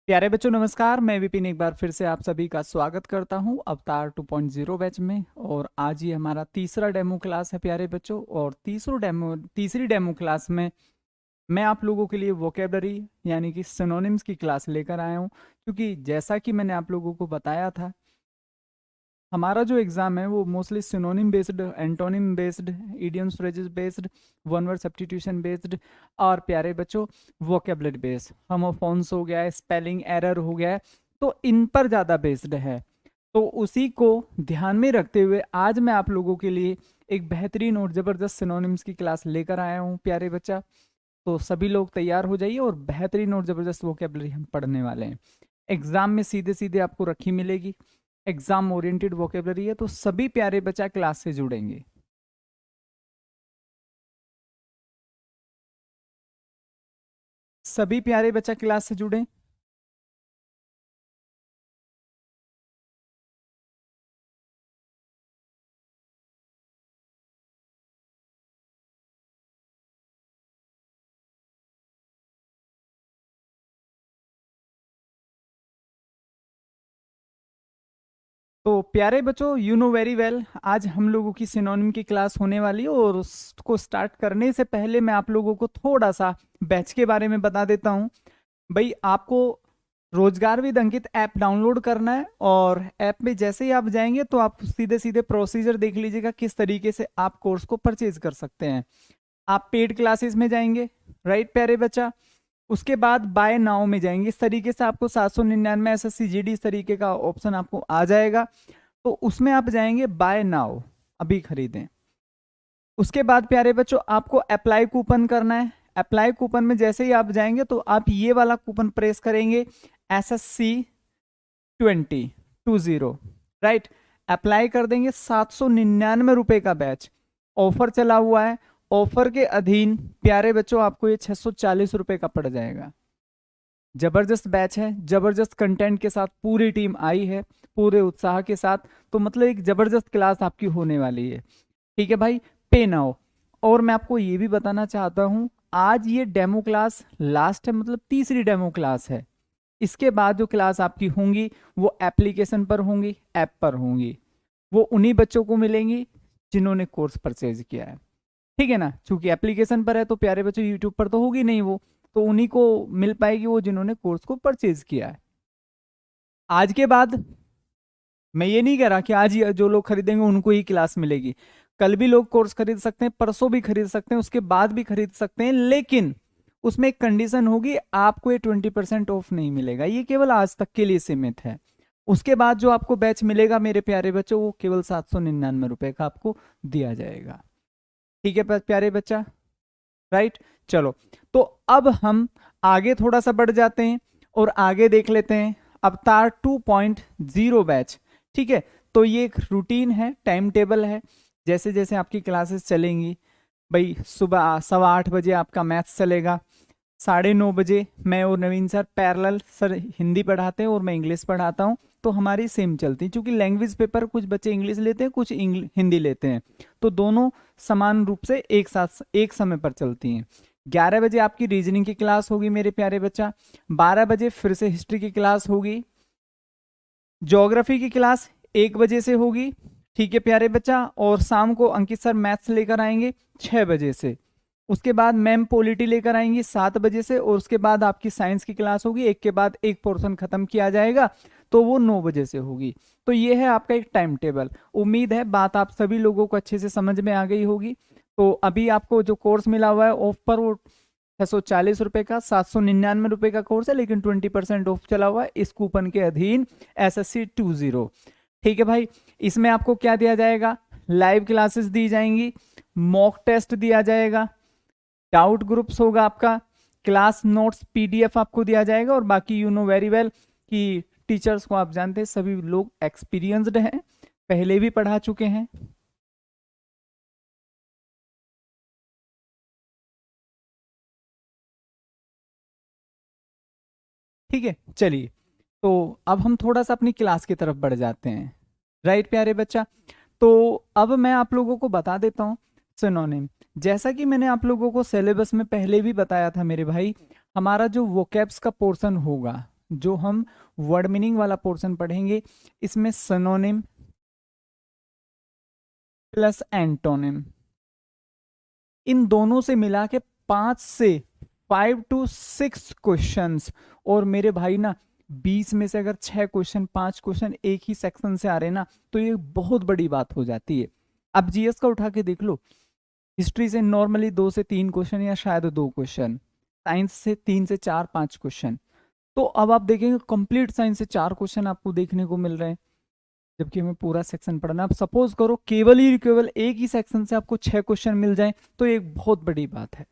प्यारे बच्चों नमस्कार। मैं विपिन एक बार फिर से आप सभी का स्वागत करता हूं अवतार 2.0 बैच में। और आज ये हमारा तीसरा डेमो क्लास है प्यारे बच्चों। और तीसरी डेमो क्लास में मैं आप लोगों के लिए वोकेबलरी यानी कि सिनोनिम्स की क्लास लेकर आया हूं। क्योंकि जैसा कि मैंने आप लोगों को बताया था, हमारा जो एग्जाम है वो mostly synonym based, antonym based, idioms phrases based, one word substitution based और प्यारे बच्चों वोकेबलरी बेस्ड, होमोफोन्स हो गया है, स्पेलिंग एरर हो गया है, तो इन पर ज़्यादा बेस्ड है। तो उसी को ध्यान में रखते हुए आज मैं आप लोगों के लिए एक बेहतरीन और ज़बरदस्त सिनोनिम्स की क्लास लेकर आया हूँ प्यारे बच्चा। तो सभी लोग तैयार हो जाइए और बेहतरीन और ज़बरदस्त वोकेबलरी हम पढ़ने वाले हैं। एग्जाम में सीधे सीधे आपको रखी मिलेगी। एग्जाम ओरिएंटेड वोकेबलरी है, तो सभी प्यारे बच्चा क्लास से जुड़ेंगे। सभी प्यारे बच्चा क्लास से जुड़े। तो प्यारे बच्चों यू नो वेरी वेल, आज हम लोगों की सिनोनिम की क्लास होने वाली है। और उसको स्टार्ट करने से पहले मैं आप लोगों को थोड़ा सा बैच के बारे में बता देता हूँ। भाई, आपको रोजगार विद अंकित ऐप डाउनलोड करना है। और ऐप में जैसे ही आप जाएंगे तो आप सीधे सीधे प्रोसीजर देख लीजिएगा किस तरीके से आप कोर्स को परचेज कर सकते हैं। आप पेड क्लासेस में जाएंगे, राइट प्यारे बच्चा। उसके बाद बाय नाउ में जाएंगे। इस तरीके से आपको 799 एसएससी जीडी इस तरीके का ऑप्शन आपको आ जाएगा। तो उसमें आप जाएंगे बाय नाउ, अभी खरीदें। उसके बाद प्यारे बच्चों आपको अप्लाई कूपन करना है। अप्लाई कूपन में जैसे ही आप जाएंगे तो आप ये वाला कूपन प्रेस करेंगे, SSC20, राइट। अप्लाई कर देंगे। 799 रुपए का बैच ऑफर चला हुआ है। ऑफर के अधीन प्यारे बच्चों आपको ये 640 रुपए का पड़ जाएगा। जबरदस्त बैच है, जबरदस्त कंटेंट के साथ पूरी टीम आई है, पूरे उत्साह के साथ। तो मतलब एक जबरदस्त क्लास आपकी होने वाली है। ठीक है भाई, पे नाउ। और मैं आपको ये भी बताना चाहता हूं, आज ये डेमो क्लास लास्ट है, मतलब तीसरी डेमो क्लास है। इसके बाद जो क्लास आपकी होंगी वो एप्लीकेशन पर होंगी, ऐप पर होंगी। वो उन्हीं बच्चों को मिलेंगी जिन्होंने कोर्स परचेज किया है। ठीक है ना। चूंकि एप्लीकेशन पर है तो प्यारे बच्चों यूट्यूब पर तो होगी नहीं वो, तो उन्हीं को मिल पाएगी वो जिन्होंने कोर्स को परचेज किया है। आज के बाद मैं ये नहीं कह रहा कि आज ही जो लोग खरीदेंगे उनको ही क्लास मिलेगी। कल भी लोग कोर्स खरीद सकते हैं, परसों भी खरीद सकते हैं, उसके बाद भी खरीद सकते हैं। लेकिन उसमें एक कंडीशन होगी, आपको ये 20% ऑफ नहीं मिलेगा। ये केवल आज तक के लिए सीमित है। उसके बाद जो आपको बैच मिलेगा मेरे प्यारे बच्चों, वो केवल 799 रुपए का आपको दिया जाएगा। ठीक है प्यारे बच्चा, राइट। चलो, तो अब हम आगे थोड़ा सा बढ़ जाते हैं और आगे देख लेते हैं अवतार 2.0 बैच। ठीक है। तो ये एक रूटीन है, टाइम टेबल है। जैसे जैसे आपकी क्लासेस चलेंगी, भाई सुबह 8:15 आपका मैथ्स चलेगा। 9:30 मैं और नवीन सर पैरेलल, सर हिंदी पढ़ाते हैं और मैं इंग्लिश पढ़ाता हूँ। तो हमारी सेम चलती है, क्योंकि लैंग्वेज पेपर कुछ बच्चे इंग्लिश लेते हैं, कुछ हिंदी लेते हैं। तो दोनों समान रूप से एक साथ एक समय पर चलती हैं। 11 बजे आपकी रीजनिंग की क्लास होगी मेरे प्यारे बच्चा। 12 बजे फिर से हिस्ट्री की क्लास होगी। ज्योग्राफी की क्लास 1 बजे से होगी। ठीक है प्यारे बच्चा। और शाम को अंकित सर मैथ्स लेकर आएंगे 6 बजे से। उसके बाद मैम पॉलिटी लेकर आएंगी 7 बजे से। और उसके बाद आपकी साइंस की क्लास होगी, एक के बाद एक पोर्शन खत्म किया जाएगा, तो वो 9 बजे से होगी। तो ये है आपका एक टाइम टेबल। उम्मीद है बात आप सभी लोगों को अच्छे से समझ में आ गई होगी। तो अभी आपको जो कोर्स मिला हुआ है ऑफ पर, वो 640 रुपए का, 799 रुपए का कोर्स है, लेकिन 20% ऑफ चला हुआ है इस कूपन के अधीन, SSC20। ठीक है भाई। इसमें आपको क्या दिया जाएगा? लाइव क्लासेस दी जाएंगी, मॉक टेस्ट दिया जाएगा, डाउट ग्रुप्स होगा आपका, क्लास नोट्स PDF आपको दिया जाएगा। और बाकी यू नो वेरी वेल कि टीचर्स को आप जानते हैं सभी लोग एक्सपीरियंस्ड हैं, पहले भी पढ़ा चुके हैं। ठीक है, चलिए। तो अब हम थोड़ा सा अपनी क्लास की तरफ बढ़ जाते हैं, राइट प्यारे बच्चा। तो अब मैं आप लोगों को बता देता हूँ सिनोनिम। जैसा कि मैंने आप लोगों को सिलेबस में पहले भी बताया था मेरे भाई, हमारा जो वोकैब्स का पोर्शन होगा, जो हम वर्ड मीनिंग वाला पोर्शन पढ़ेंगे, इसमें सिनोनिम प्लस एंटोनिम, इन दोनों से मिला के 5 to 6 क्वेश्चंस। और मेरे भाई ना 20 में से अगर 6 क्वेश्चन 5 क्वेश्चन एक ही सेक्शन से आ रहे ना, तो ये बहुत बड़ी बात हो जाती है। अब जीएस का उठा के देख लो, हिस्ट्री से नॉर्मली 2 से 3 क्वेश्चन या शायद 2 क्वेश्चन, साइंस से 3 से 4 5 क्वेश्चन। तो अब आप देखेंगे कंप्लीट साइंस से 4 क्वेश्चन आपको देखने को मिल रहे हैं, जबकि हमें पूरा सेक्शन पढ़ना। अब सपोज करो केवल एक ही सेक्शन से आपको 6 क्वेश्चन मिल जाए, तो एक बहुत बड़ी बात है।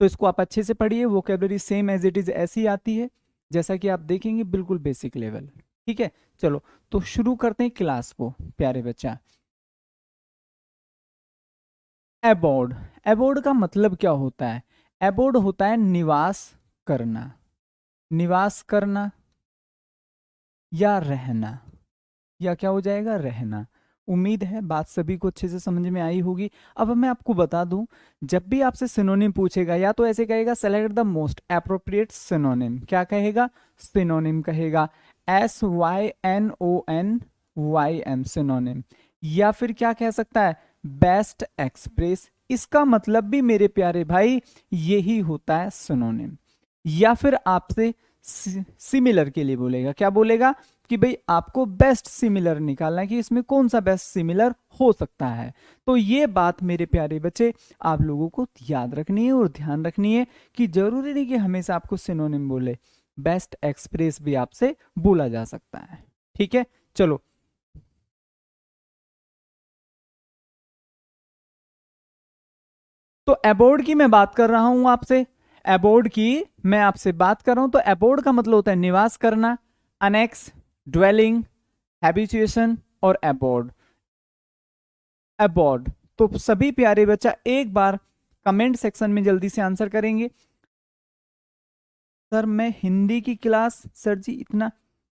तो इसको आप अच्छे से पढ़िए, vocabulary same as it is ऐसी आती है जैसा कि आप देखेंगे, बिल्कुल बेसिक लेवल। ठीक है, चलो तो शुरू करते हैं क्लास को प्यारे बच्चा। एबोर्ड, एबोर्ड का मतलब क्या होता है? एबोर्ड होता है निवास करना, निवास करना या रहना, या क्या हो जाएगा, रहना। उम्मीद है बात सभी को अच्छे से समझ में आई होगी। अब मैं आपको बता दूं, जब भी आपसे सिनोनिम पूछेगा, या तो ऐसे कहेगा select the most appropriate synonym, क्या कहेगा, सिनोनिम कहेगा, SYNONYM सिनोनिम, या फिर क्या कह सकता है, बेस्ट एक्सप्रेस। इसका मतलब भी मेरे प्यारे भाई यही होता है सिनोनिम। या फिर आपसे सिमिलर के लिए बोलेगा, क्या बोलेगा कि भाई आपको बेस्ट सिमिलर निकालना है कि इसमें कौन सा बेस्ट सिमिलर हो सकता है। तो ये बात मेरे प्यारे बच्चे आप लोगों को याद रखनी है और ध्यान रखनी है कि जरूरी नहीं कि हमेशा आपको सिनोनिम बोले, बेस्ट एक्सप्रेस भी आपसे बोला जा सकता है। ठीक है, चलो तो एबोर्ड की मैं बात कर रहा हूं आपसे, एबोर्ड की मैं आपसे बात कर रहा हूं। तो एबोर्ड का मतलब होता है निवास करना, अनेक्स, ड्वेलिंग, हैबिचुएशन और एबोर्ड। एबोर्ड, तो सभी प्यारे बच्चा एक बार कमेंट सेक्शन में जल्दी से आंसर करेंगे। सर मैं हिंदी की क्लास, सर जी इतना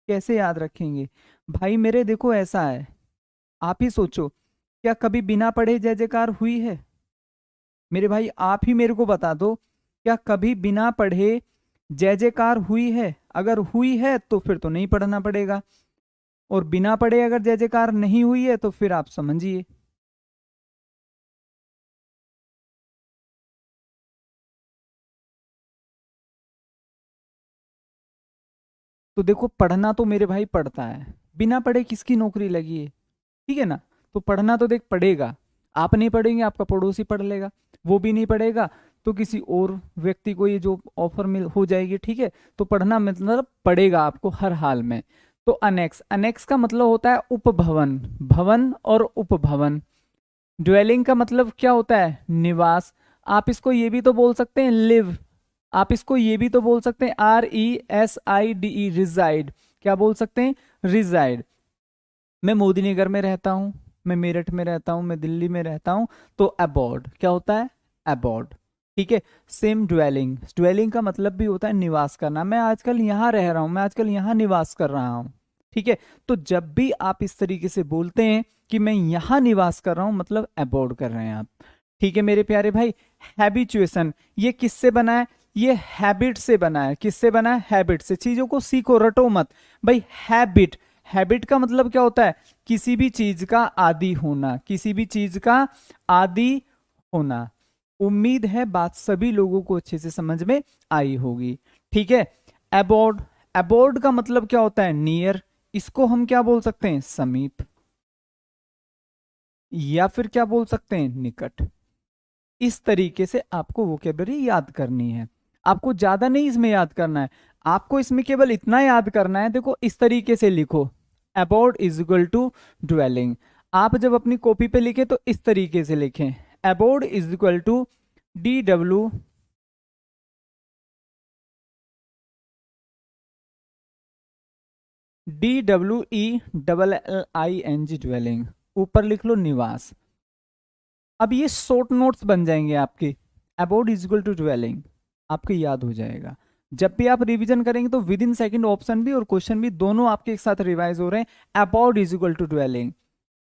कैसे याद रखेंगे? भाई मेरे देखो ऐसा है, आप ही सोचो, क्या कभी बिना पढ़े जय जयकार हुई है? मेरे भाई आप ही मेरे को बता दो, क्या कभी बिना पढ़े जय जयकार हुई है? अगर हुई है तो फिर तो नहीं पढ़ना पड़ेगा, और बिना पढ़े अगर जय जयकार नहीं हुई है तो फिर आप समझिए। तो देखो पढ़ना तो मेरे भाई पढ़ता है, बिना पढ़े किसकी नौकरी लगी है? ठीक है ना, तो पढ़ना तो देख पढ़ेगा। आप नहीं पढ़ेंगे, आपका पड़ोसी पढ़ लेगा, वो भी नहीं पढ़ेगा तो किसी और व्यक्ति को ये जो ऑफर मिल हो जाएगी। ठीक है, तो पढ़ना मतलब पढ़ेगा आपको हर हाल में। तो अनेक्स, अनेक्स का मतलब होता है उपभवन, भवन और उपभवन। ड्वेलिंग का मतलब क्या होता है, निवास। आप इसको ये भी तो बोल सकते हैं लिव, आप इसको ये भी तो बोल सकते हैं RESIDE, रिजाइड। क्या बोल सकते हैं, रिजाइड। मैं मोदी नगर में रहता हूं, मैं मेरठ में रहता हूं, मैं दिल्ली में रहता हूं, तो अबॉर्ड क्या होता है, अबॉर्ड। ठीक है, सेम ड्वेलिंग, ड्वेलिंग का मतलब भी होता है निवास करना। मैं आजकल यहाँ रह रहा हूं, मैं आजकल यहाँ निवास कर रहा हूं। ठीक है, तो जब भी आप इस तरीके से बोलते हैं कि मैं यहाँ निवास कर रहा हूं, मतलब अबॉर्ड कर रहे हैं आप। ठीक है मेरे प्यारे भाई, हैबिचुएशन, ये किससे बना है, ये हैबिट से बना है। किससे बना है, हैबिट से। चीजों को सीखो, रटो मत भाई। हैबिट, हैबिट का मतलब क्या होता है, किसी भी चीज का आदी होना, किसी भी चीज का आदी होना। उम्मीद है बात सभी लोगों को अच्छे से समझ में आई होगी। ठीक है, अबॉर्ड, अबॉर्ड का मतलब क्या होता है, नियर। इसको हम क्या बोल सकते हैं, समीप, या फिर क्या बोल सकते हैं, निकट। इस तरीके से आपको वोकेबलरी याद करनी है। आपको ज्यादा नहीं इसमें याद करना है, आपको इसमें केवल इतना याद करना है। देखो इस तरीके से लिखो, अबॉर्ड इज इक्वल टू ड्वेलिंग। आप जब अपनी कॉपी पे लिखे तो इस तरीके से लिखें, abode is equal to DW DWELLING, dwelling. ऊपर लिख लो निवास। अब ये शॉर्ट नोट्स बन जाएंगे आपके, अबॉर्ड इज इक्वल टू ड्वेलिंग, आपके याद हो जाएगा। जब भी आप रिवीजन करेंगे तो विद इन सेकेंड ऑप्शन भी और क्वेश्चन भी दोनों आपके एक साथ रिवाइज हो रहे हैं, अबॉर्ड इज इक्वल टू ड्वेलिंग।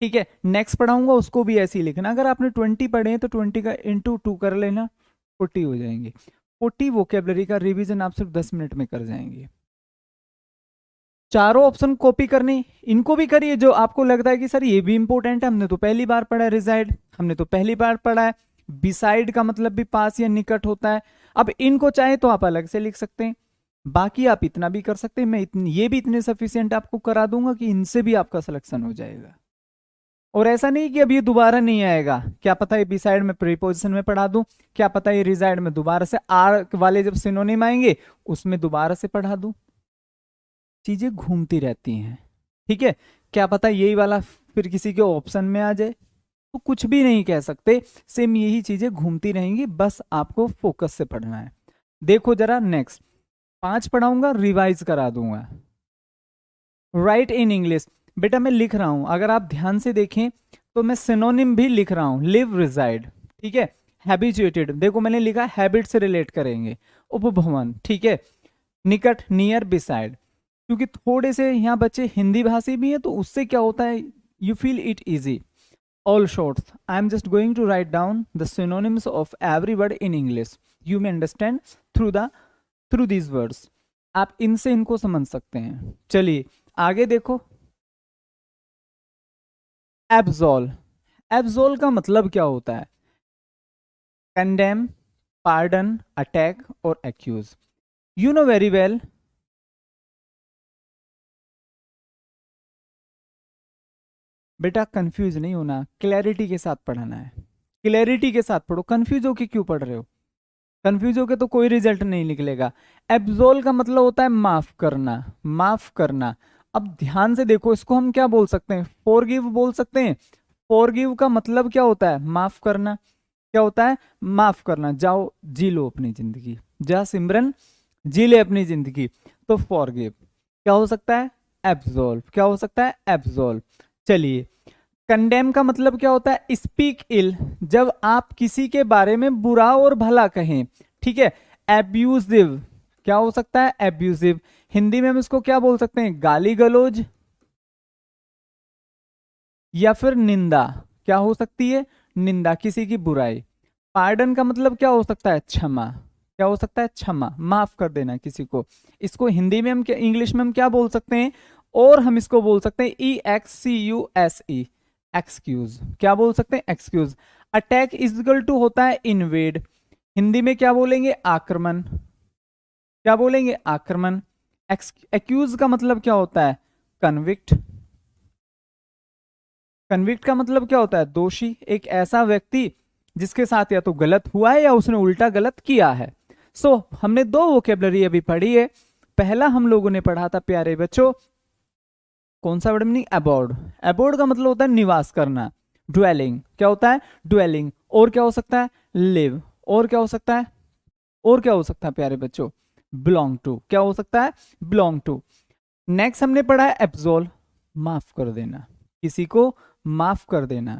ठीक है, नेक्स्ट पढ़ाऊंगा उसको भी ऐसे ही लिखना। अगर आपने 20 पढ़े हैं तो 20 का इंटू 2 कर लेना, 40 हो जाएंगे। 40 वोकेबलरी का रिवीजन आप सिर्फ 10 मिनट में कर जाएंगे। चारों ऑप्शन कॉपी करने, इनको भी करिए जो आपको लगता है कि सर ये भी इंपॉर्टेंट है, हमने तो पहली बार पढ़ा है, रिजाइड हमने तो पहली बार पढ़ा है, बिसाइड का मतलब भी पास या निकट होता है। अब इनको चाहे तो आप अलग से लिख सकते हैं, बाकी आप इतना भी कर सकते हैं, मैं ये भी इतने सफिशिएंट आपको करा दूंगा कि इनसे भी आपका सिलेक्शन हो जाएगा। और ऐसा नहीं कि अब ये दोबारा नहीं आएगा, क्या पता ये बिसाइड में प्रीपोजिशन में पढ़ा दूं, क्या पता ये रिजाइड में दोबारा से आर वाले जब सिनोनिम आएंगे उसमें दोबारा से पढ़ा दूं, चीजें घूमती रहती हैं, ठीक है। क्या पता यही वाला फिर किसी के ऑप्शन में आ जाए, तो कुछ भी नहीं कह सकते, सेम यही चीजें घूमती रहेंगी, बस आपको फोकस से पढ़ना है। देखो जरा नेक्स्ट 5 पढ़ाऊंगा, रिवाइज करा दूंगा। राइट इन इंग्लिश, बेटा मैं लिख रहा हूं, अगर आप ध्यान से देखें तो मैं सिनोनिम भी लिख रहा हूं, लिव रिजाइड, ठीक है। हैबिचुएटेड, देखो मैंने लिखा हैबिट से रिलेट करेंगे, उपभवन, ठीक है। निकट, नियर, बिसाइड, क्योंकि थोड़े से यहाँ बच्चे हिंदी भाषी भी हैं तो उससे क्या होता है, you feel it easy. All shorts. I am just going to write down the synonyms of every word in English. You may understand through these words. आप इनसे इनको समझ सकते हैं। चलिए आगे देखो, एब्सॉल, एब्सॉल का मतलब क्या होता है, कंडेम, पार्डन, अटैक और accuse. You know very well, बेटा कंफ्यूज नहीं होना, क्लैरिटी के साथ पढ़ना है, क्लैरिटी के साथ पढ़ो, कंफ्यूज होके क्यों पढ़ रहे हो, कंफ्यूज होके तो कोई रिजल्ट नहीं निकलेगा। एब्सोल का मतलब होता है माफ करना, माफ करना। अब ध्यान से देखो, इसको हम क्या बोल सकते हैं, फॉरगिव बोल सकते हैं। फॉरगिव का मतलब क्या होता है, माफ करना, क्या होता है, माफ करना। जाओ जी लो अपनी जिंदगी, जा सिमरन जी ले अपनी जिंदगी, तो फॉरगिव क्या हो सकता है, एब्सोल्व, क्या हो सकता है, एब्सोल्व। चलिए कंडेम का मतलब क्या होता है, स्पीक इल, जब आप किसी के बारे में बुरा और भला कहें, ठीक है। एब्यूजिव, क्या हो सकता है, एब्यूजिव, हिंदी में हम इसको क्या बोल सकते हैं, गाली गलौज या फिर निंदा, क्या हो सकती है, निंदा, किसी की बुराई। पार्डन का मतलब क्या हो सकता है, क्षमा, क्या हो सकता है, क्षमा, माफ कर देना किसी को। इसको हिंदी में हम क्या, इंग्लिश में हम क्या बोल सकते हैं, और हम इसको बोल सकते हैं EXCUSE, एक्सक्यूज, क्या बोल सकते हैं, excuse. Attack is equal to होता है इन्वेड, हिंदी में क्या बोलेंगे, आक्रमण, क्या बोलेंगे, आक्रमण। एक्यूज का मतलब क्या होता है, कन्विक्ट, कन्विक्ट का मतलब क्या होता है, दोषी, एक ऐसा व्यक्ति जिसके साथ या तो गलत हुआ है या उसने उल्टा गलत किया है। सो हमने 2 वोकेबलरी अभी पढ़ी है। पहला हम लोगों ने पढ़ा था प्यारे बच्चों, कौन सा वर्ड मीनिंग, अबोर्ड, अबोर्ड का मतलब होता है निवास करना, ड्वेलिंग, क्या होता है, ड्वेलिंग। और क्या हो सकता है, लिव, और क्या हो सकता है, और क्या हो सकता है प्यारे बच्चों, बिलोंग टू, क्या हो सकता है, बिलोंग टू। नेक्स्ट हमने पढ़ा है एब्सोल, माफ कर देना, किसी को माफ कर देना।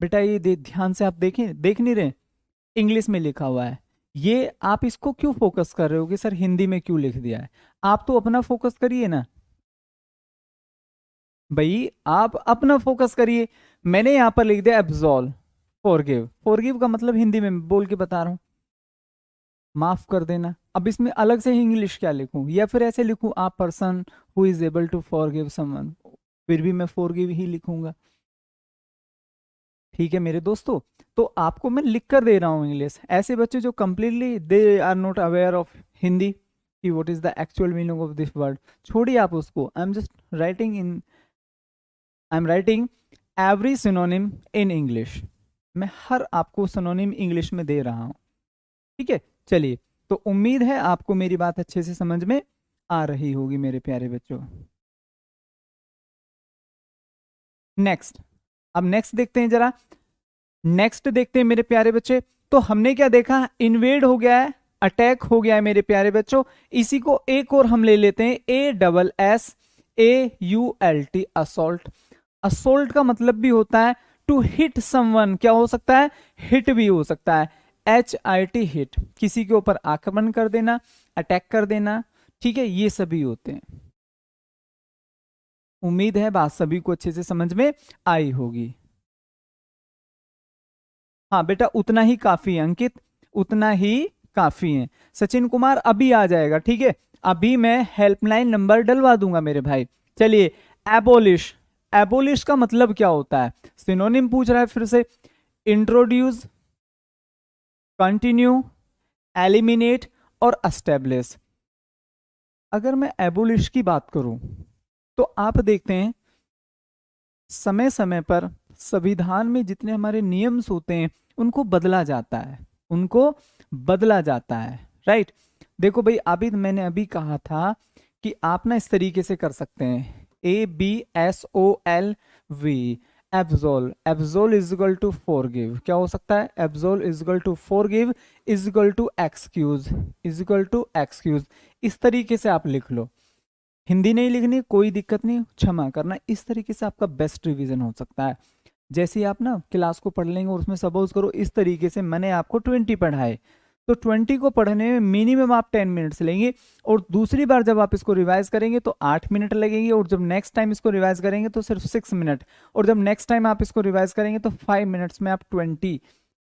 बेटा ये ध्यान से आप देखें, देख नहीं रहे, इंग्लिश में लिखा हुआ है, ये आप इसको क्यों फोकस कर रहे हो कि सर हिंदी में क्यों लिख दिया है, आप तो अपना फोकस करिए ना भाई, आप अपना फोकस करिए। मैंने यहां पर लिख दिया एब्सॉल्व, फॉरगिव, फॉरगिव का मतलब हिंदी में बोल के बता रहा हूं, माफ कर देना। अब इसमें अलग से इंग्लिश क्या लिखूं, या फिर ऐसे लिखूं, a person who is able to forgive someone, फिर भी मैं फॉरगिव ही लिखूंगा, ठीक है मेरे दोस्तों। तो आपको मैं लिख कर दे रहा हूं इंग्लिश, ऐसे बच्चे जो completely they are not aware of Hindi कि what is the actual meaning of this word, छोड़िए आप उसको, I am just writing in, I am writing every synonym in English, मैं हर आपको सिनोनिम इंग्लिश में दे रहा हूं, ठीक है। चलिए, तो उम्मीद है आपको मेरी बात अच्छे से समझ में आ रही होगी मेरे प्यारे बच्चों। नेक्स्ट, अब नेक्स्ट देखते हैं जरा, नेक्स्ट देखते हैं मेरे प्यारे बच्चे। तो हमने क्या देखा, इन्वेड हो गया है, अटैक हो गया है मेरे प्यारे बच्चों। इसी को एक और हम ले लेते हैं, ASSAULT, असोल्ट। असोल्ट का मतलब भी होता है टू हिट समवन, क्या हो सकता है, हिट भी हो सकता है, HIT, हिट, किसी के ऊपर आक्रमण कर देना, अटैक कर देना, ठीक है, ये सभी होते हैं। उम्मीद है बात सभी को अच्छे से समझ में आई होगी। हाँ बेटा उतना ही काफी है अंकित, उतना ही काफी है। सचिन कुमार अभी आ जाएगा, ठीक है, अभी मैं हेल्पलाइन नंबर डलवा दूंगा मेरे भाई। चलिए, एबोलिश, एबोलिश का मतलब क्या होता है? सिनोनिम पूछ रहा है फिर से। इंट्रोड्यूस, कंटिन्यू, एलिमिनेट और एस्टेब्लिश। अगर मैं एबोलिश की बात करूं तो आप देखते हैं समय समय पर संविधान में जितने हमारे नियम्स होते हैं उनको बदला जाता है, उनको बदला जाता है, राइट। देखो भाई, अभी मैंने अभी कहा था कि आप ना इस तरीके से कर सकते हैं, ABSOLV, absolve, absolve is equal to forgive. क्या हो सकता है? Absolve is equal to forgive is equal to excuse, is equal to excuse. इस तरीके से आप लिख लो। हिंदी नहीं लिखनी, कोई दिक्कत नहीं, क्षमा करना। इस तरीके से आपका बेस्ट रिवीजन हो सकता है। जैसे ही आप ना क्लास को पढ़ लेंगे और उसमें सपोज करो इस तरीके से मैंने आपको 20 पढ़ाए, तो 20 को पढ़ने में मिनिमम आप 10 मिनट्स लेंगे, और दूसरी बार जब आप इसको रिवाइज करेंगे तो 8 मिनट लगेंगे, और जब नेक्स्ट टाइम इसको रिवाइज करेंगे तो सिर्फ 6 मिनट, और जब नेक्स्ट टाइम आप इसको रिवाइज करेंगे तो 5 मिनट्स में आप 20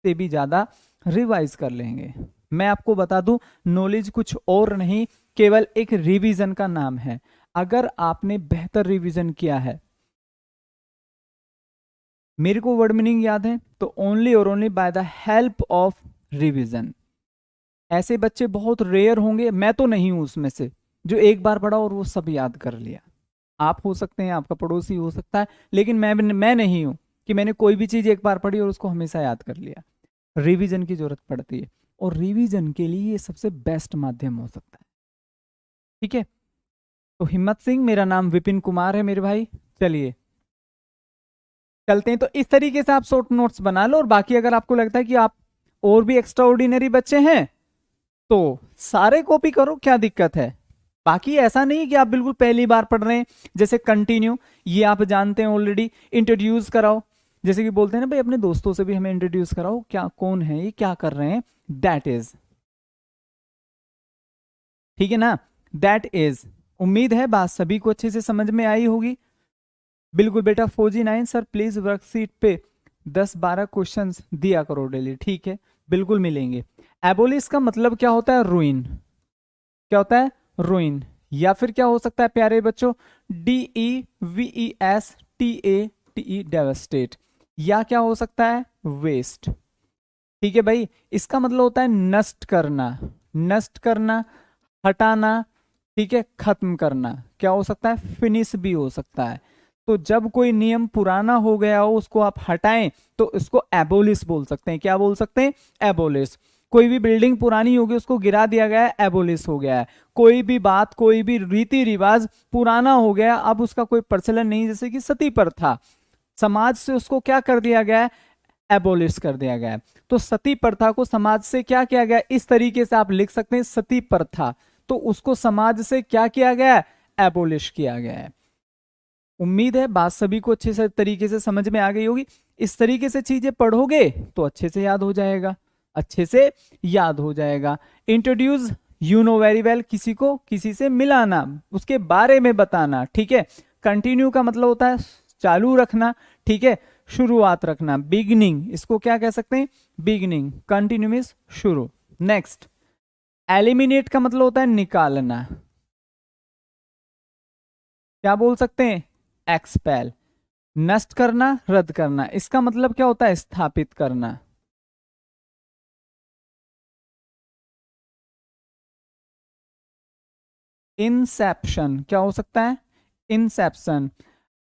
से भी ज़्यादा रिवाइज कर लेंगे। मैं आपको बता दूं, नॉलेज कुछ और नहीं, केवल एक रिवीजन का नाम है। अगर आपने बेहतर रिवीजन किया है, मेरे को वर्ड मीनिंग याद है, तो ओनली और only by the help of revision. ऐसे बच्चे बहुत रेयर होंगे, मैं तो नहीं हूं उसमें से, जो एक बार पढ़ा और वो सब याद कर लिया। आप हो सकते हैं, आपका पड़ोसी हो सकता है, लेकिन मैं नहीं हूं कि मैंने कोई भी चीज एक बार पढ़ी और उसको हमेशा याद कर लिया। रिवीजन की जरूरत पड़ती है, और रिवीजन के लिए ये सबसे बेस्ट माध्यम हो सकता है। ठीक है, तो हिम्मत सिंह, मेरा नाम विपिन कुमार है मेरे भाई। चलिए चलते हैं। तो इस तरीके से आप शॉर्ट नोट्स बना लो, और बाकी अगर आपको लगता है कि आप और भी एक्स्ट्रा ऑर्डिनरी बच्चे हैं तो सारे कॉपी करो, क्या दिक्कत है। बाकी ऐसा नहीं कि आप बिल्कुल पहली बार पढ़ रहे हैं। जैसे कंटिन्यू, ये आप जानते हैं ऑलरेडी। इंट्रोड्यूस कराओ, जैसे कि बोलते हैं ना भाई, अपने दोस्तों से भी हमें इंट्रोड्यूस कराओ, क्या कौन है ये, क्या कर रहे हैं, दैट इज। ठीक है ना, दैट इज। उम्मीद है बात सभी को अच्छे से समझ में आई होगी। बिल्कुल बेटा। फौजी 9 सर प्लीज वर्कशीट पे 10-12 क्वेश्चंस दिया करो डेली। ठीक है, बिल्कुल मिलेंगे। एबोलिश का मतलब क्या होता है? रूइन। क्या होता है? रूइन। या फिर क्या हो सकता है प्यारे बच्चों? DEVESTATE, devastate. या क्या हो सकता है? वेस्ट। ठीक है भाई, इसका मतलब होता है नष्ट करना, नष्ट करना, हटाना। ठीक है, खत्म करना। क्या हो सकता है? फिनिश भी हो सकता है। तो जब कोई नियम पुराना हो गया हो, उसको आप हटाएं, तो इसको एबोलिश बोल सकते हैं। क्या बोल सकते हैं? एबोलिश। कोई भी बिल्डिंग पुरानी होगी, उसको गिरा दिया गया है, एबोलिश हो गया है। कोई भी बात, कोई भी रीति रिवाज पुराना हो गया, अब उसका कोई प्रचलन नहीं, जैसे कि सती प्रथा, समाज से उसको क्या कर दिया गया है? एबोलिश कर दिया गया है। तो सती प्रथा को समाज से क्या किया गया? इस तरीके से आप लिख सकते हैं, सती प्रथा, तो उसको समाज से क्या किया गया है? एबोलिश किया गया है। उम्मीद है बात सभी को अच्छे से तरीके से समझ में आ गई होगी। इस तरीके से चीजें पढ़ोगे तो अच्छे से याद हो जाएगा, अच्छे से याद हो जाएगा। Introduce, you know very well, किसी को किसी से मिलाना, उसके बारे में बताना। ठीक है। कंटिन्यू का मतलब होता है चालू रखना। ठीक है, शुरुआत रखना, बिगिनिंग, इसको क्या कह सकते हैं? बिगिनिंग। कंटिन्यू मींस शुरू। नेक्स्ट, एलिमिनेट का मतलब होता है निकालना। क्या बोल सकते हैं? एक्सपेल। नष्ट करना, रद्द करना, इसका मतलब क्या होता है? स्थापित करना। इंसेप्शन, क्या हो सकता है? इंसेप्शन।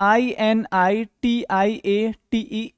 INITIATE,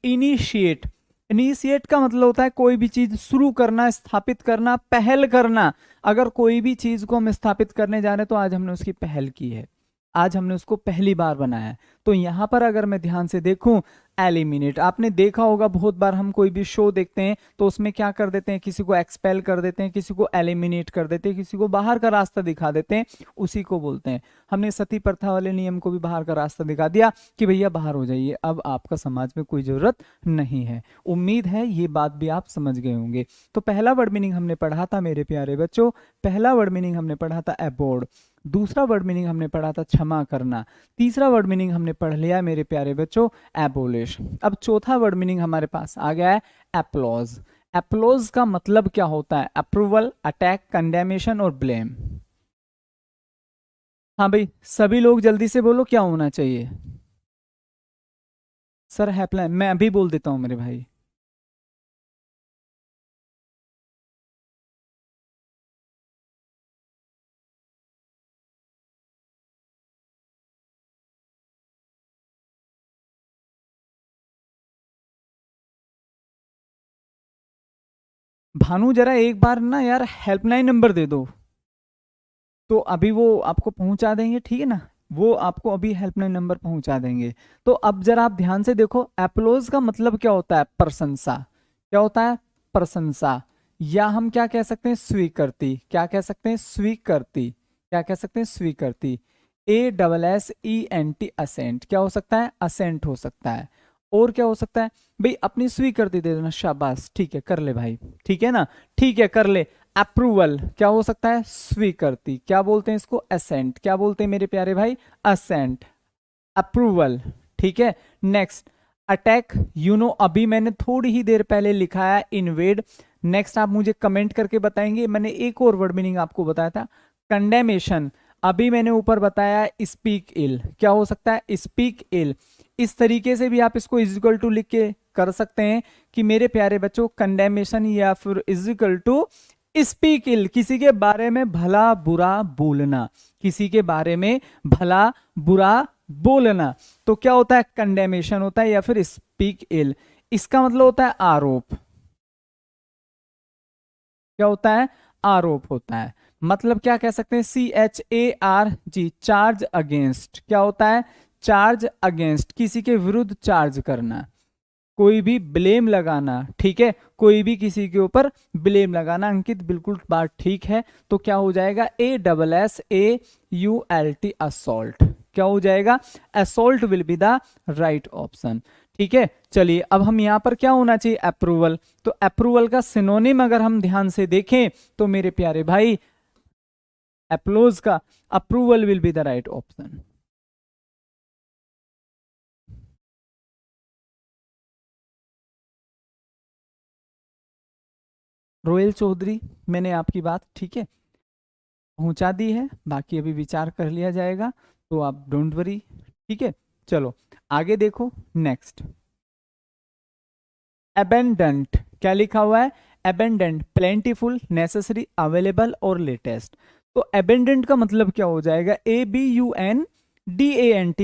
initiate. इनिशिएट का मतलब होता है कोई भी चीज शुरू करना, स्थापित करना, पहल करना। अगर कोई भी चीज को हम स्थापित करने जा रहे हैं तो आज हमने उसकी पहल की है, आज हमने उसको पहली बार बनाया है। तो यहां पर अगर मैं ध्यान से देखूं, एलिमिनेट, आपने देखा होगा बहुत बार हम कोई भी शो देखते हैं तो उसमें क्या कर देते हैं? किसी को एक्सपेल कर देते हैं, किसी को एलिमिनेट कर देते हैं, किसी को बाहर का रास्ता दिखा देते हैं, उसी को बोलते हैं। हमने सती प्रथा वाले नियम को भी बाहर का रास्ता दिखा दिया कि भैया बाहर हो जाइए, अब आपका समाज में कोई जरूरत नहीं है। उम्मीद है ये बात भी आप समझ गए होंगे। तो पहला वर्ड मीनिंग हमने पढ़ा था मेरे प्यारे बच्चों, पहला वर्ड मीनिंग हमने पढ़ा था अबोर्ड। दूसरा वर्ड मीनिंग हमने पढ़ा था क्षमा करना। तीसरा वर्ड मीनिंग हमने पढ़ लिया मेरे प्यारे बच्चों, एबोलिश। अब चौथा वर्ड मीनिंग हमारे पास आ गया है एप्लॉज। एप्लॉज का मतलब क्या होता है? अप्रूवल, अटैक, कंडेमेशन और ब्लेम। हाँ भाई, सभी लोग जल्दी से बोलो क्या होना चाहिए। सर हेल्पलाइन मैं अभी बोल देता हूँ मेरे भाई। भानु जरा एक बार ना यार हेल्पलाइन नंबर दे दो, तो अभी वो आपको पहुंचा देंगे, ठीक है ना। वो आपको अभी हेल्पलाइन नंबर पहुंचा देंगे। तो अब जरा आप ध्यान से देखो, एप्लॉज का मतलब क्या होता है, प्रशंसा। क्या होता है, प्रशंसा। या हम क्या कह सकते हैं, स्वीकृति। क्या कह सकते हैं, स्वीकृति। क्या कह सकते हैं, स्वीकृति। ASSENT, assent. क्या हो सकता है, असेंट हो सकता है। और क्या हो सकता है भाई, अपनी स्वीकृति दे देना, शाबाश, ठीक है कर ले भाई, ठीक है ना, ठीक है कर ले। अप्रूवल क्या हो सकता है, स्वीकृति। क्या बोलते हैं इसको, असेंट। क्या बोलते हैं मेरे प्यारे भाई, असेंट, अप्रूवल, ठीक है। नेक्स्ट, अटैक, अभी मैंने थोड़ी ही देर पहले लिखा है इन्वेड। नेक्स्ट आप मुझे कमेंट करके बताएंगे। मैंने एक और वर्ड मीनिंग आपको बताया था, कंडेमेशन। अभी मैंने ऊपर बताया स्पीक इल। क्या हो सकता है, स्पीक इल। इस तरीके से भी आप इसको इजिकल टू लिख के कर सकते हैं कि मेरे प्यारे बच्चों, कंडेमेशन या फिर इजिकल टू स्पीक इल, किसी के बारे में भला बुरा बोलना। किसी के बारे में भला बुरा बोलना। तो क्या होता है, कंडेमेशन होता है या फिर स्पीक इल। इसका मतलब होता है आरोप। क्या होता है, आरोप होता है। मतलब क्या कह सकते हैं, CHARG, चार्ज अगेंस्ट। क्या होता है, चार्ज अगेंस्ट, किसी के विरुद्ध चार्ज करना, कोई भी ब्लेम लगाना, ठीक है, कोई भी किसी के ऊपर ब्लेम लगाना। अंकित बिल्कुल बात ठीक है। तो क्या हो जाएगा, ASSAULT, असॉल्ट। क्या हो जाएगा, assault will be the right option, ठीक है। चलिए अब हम यहां पर क्या होना चाहिए, अप्रूवल। तो अप्रूवल का सिनोनिम अगर हम ध्यान से देखें तो मेरे प्यारे भाई, अप्लोज का approval will be the right option. Royal Chaudhary, मैंने आपकी बात, ठीक है, पहुंचा दी है। बाकी अभी विचार कर लिया जाएगा, तो आप डोंट वरी, ठीक है। चलो आगे देखो। Next, abundant. क्या लिखा हुआ है, अबेंडेंट, प्लेंटीफुल, नेसेसरी, अवेलेबल और लेटेस्ट। तो अबेंडेंट का मतलब क्या हो जाएगा, ABUNDANT।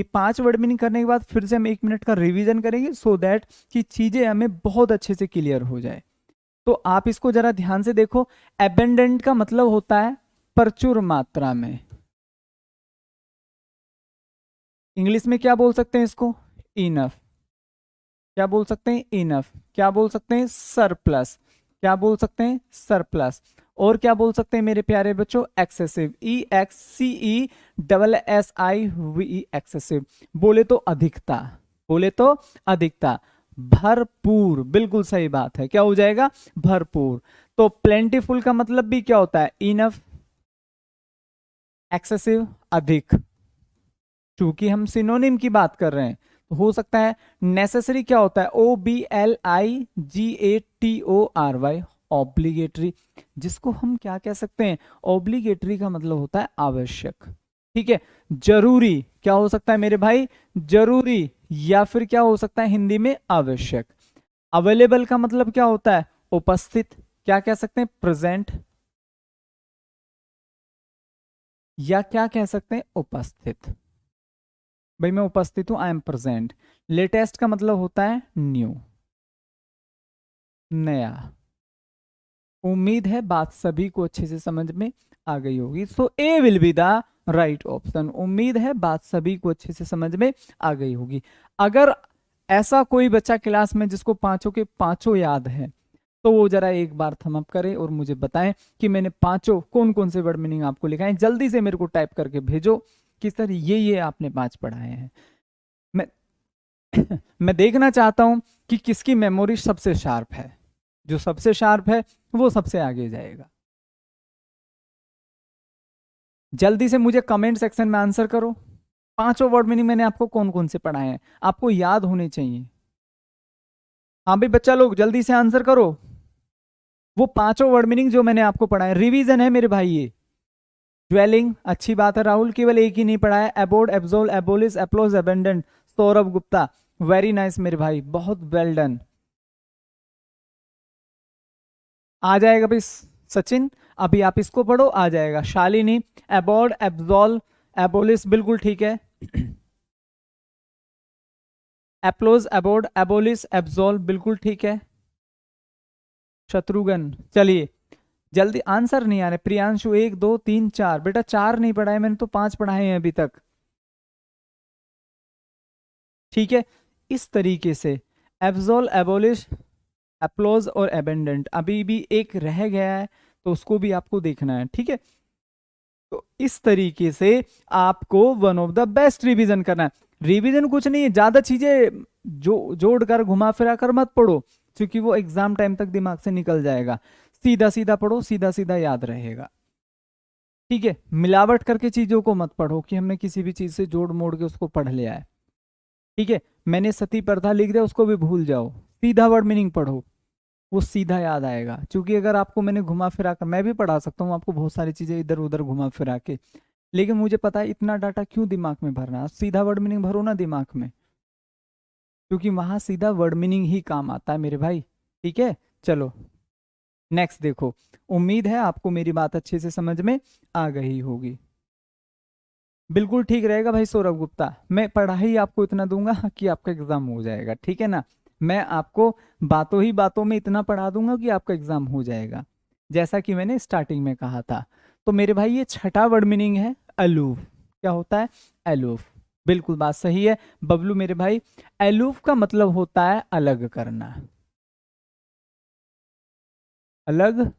5 वर्ड मीनिंग करने के बाद फिर से हम 1 मिनट का रिवीजन करेंगे, सो दैट कि चीजें हमें बहुत अच्छे से क्लियर हो जाए। तो आप इसको जरा ध्यान से देखो। एबेंडेंट का मतलब होता है प्रचुर मात्रा में। इंग्लिश में क्या बोल सकते हैं इसको, इनफ। क्या बोल सकते हैं, इनफ। क्या बोल सकते हैं, सरप्लस। क्या बोल सकते हैं, सरप्लस। और क्या बोल सकते हैं मेरे प्यारे बच्चों, एक्सेसिव। EXCESSIV, excessive. बोले तो अधिकता, बोले तो अधिकता। भरपूर, बिल्कुल सही बात है, क्या हो जाएगा, भरपूर। तो प्लेंटीफुल का मतलब भी क्या होता है, इनफ, एक्सेसिव, अधिक। चूंकि हम सिनोनिम की बात कर रहे हैं तो हो सकता है। नेसेसरी क्या होता है, OBLIGATORY, ऑब्लिगेटरी। जिसको हम क्या कह सकते हैं, ऑब्लिगेटरी का मतलब होता है आवश्यक, ठीक है। जरूरी क्या हो सकता है मेरे भाई, जरूरी, या फिर क्या हो सकता है हिंदी में, आवश्यक। अवेलेबल का मतलब क्या होता है, उपस्थित। क्या कह सकते हैं, प्रेजेंट, या क्या कह सकते हैं, उपस्थित। भाई मैं उपस्थित हूं, आई एम प्रेजेंट। लेटेस्ट का मतलब होता है न्यू, नया। उम्मीद है बात सभी को अच्छे से समझ में आ गई होगी। So A will be the right option. उम्मीद है बात सभी को अच्छे से समझ में आ गई होगी। अगर ऐसा कोई बच्चा क्लास में जिसको पांचों के पांचों याद है, तो वो जरा एक बार थम अप करे और मुझे बताएं कि मैंने पांचों कौन कौन से वर्ड मीनिंग आपको लिखाए। जल्दी से मेरे को टाइप करके भेजो कि सर ये आपने 5 पढ़ाए हैं। मैं मैं देखना चाहता हूं कि किसकी मेमोरी सबसे शार्प है। जो सबसे शार्प है वो सबसे आगे जाएगा। जल्दी से मुझे कमेंट सेक्शन में आंसर करो। पांचों वर्ड मीनिंग मैंने आपको कौन कौन से पढ़ाए हैं, आपको याद होने चाहिए। हाँ भाई बच्चा लोग जल्दी से आंसर करो। वो पांचों वर्ड मीनिंग जो मैंने आपको पढ़ाए, रिवीजन है मेरे भाई ये, ड्वेलिंग, अच्छी बात है राहुल, केवल एक ही नहीं पढ़ा है, abode, absolve, abolish, applause, abundant, Saurabh Gupta, very nice मेरे भाई, बहुत वेल डन। आ जाएगा भाई सचिन, अभी आप इसको पढ़ो, आ जाएगा। शालिनी, एबोर्ड, एब्जोल, एबोलिस, बिल्कुल ठीक है। एप्लोज, एबोर्ड, एबोलिस, एब्जोल, बिल्कुल ठीक है। शत्रुघ्न, चलिए जल्दी, आंसर नहीं आ रहे। प्रियांशु, 1 2 3 4, बेटा 4 नहीं पढ़ाए मैंने तो, 5 पढ़ाए हैं अभी तक। ठीक है, इस तरीके से एब्जोल, एबोलिश, एप्लोज और एबेंडेंट, अभी भी एक रह गया है तो उसको भी आपको देखना है। ठीक है, तो इस तरीके से आपको one of the best revision करना है। रिवीजन कुछ नहीं है, ज्यादा चीजें जो जोड़कर घुमा फिरा कर मत पढ़ो, क्योंकि वो एग्जाम टाइम तक दिमाग से निकल जाएगा। सीधा सीधा पढ़ो, सीधा सीधा याद रहेगा। ठीक है, मिलावट करके चीजों को मत पढ़ो कि हमने किसी भी चीज से जोड़ मोड़ के उसको पढ़ लिया है। ठीक है, मैंने सती पर्दा लिख दिया उसको भी भूल जाओ, सीधा वर्ड मीनिंग पढ़ो, वो सीधा याद आएगा। क्योंकि अगर आपको मैंने घुमा फिरा कर, मैं भी पढ़ा सकता हूँ आपको बहुत सारी चीजें इधर उधर घुमा फिरा के, लेकिन मुझे पता है इतना डाटा क्यों दिमाग में भरना, सीधा वर्ड मीनिंग भरो ना दिमाग में, क्योंकि वहां सीधा वर्ड मीनिंग ही काम आता है मेरे भाई। ठीक है, चलो नेक्स्ट देखो। उम्मीद है आपको मेरी बात अच्छे से समझ में आ गई होगी। बिल्कुल ठीक रहेगा भाई सौरभ गुप्ता, मैं पढ़ाई आपको इतना दूंगा कि आपका एग्जाम हो जाएगा। ठीक है ना, मैं आपको बातों ही बातों में इतना पढ़ा दूंगा कि आपका एग्जाम हो जाएगा, जैसा कि मैंने स्टार्टिंग में कहा था। तो मेरे भाई ये छठा वर्ड मीनिंग है अलूफ। क्या होता है? अलूफ, बिल्कुल बात सही है बबलू मेरे भाई। अलूफ का मतलब होता है अलग करना, अलग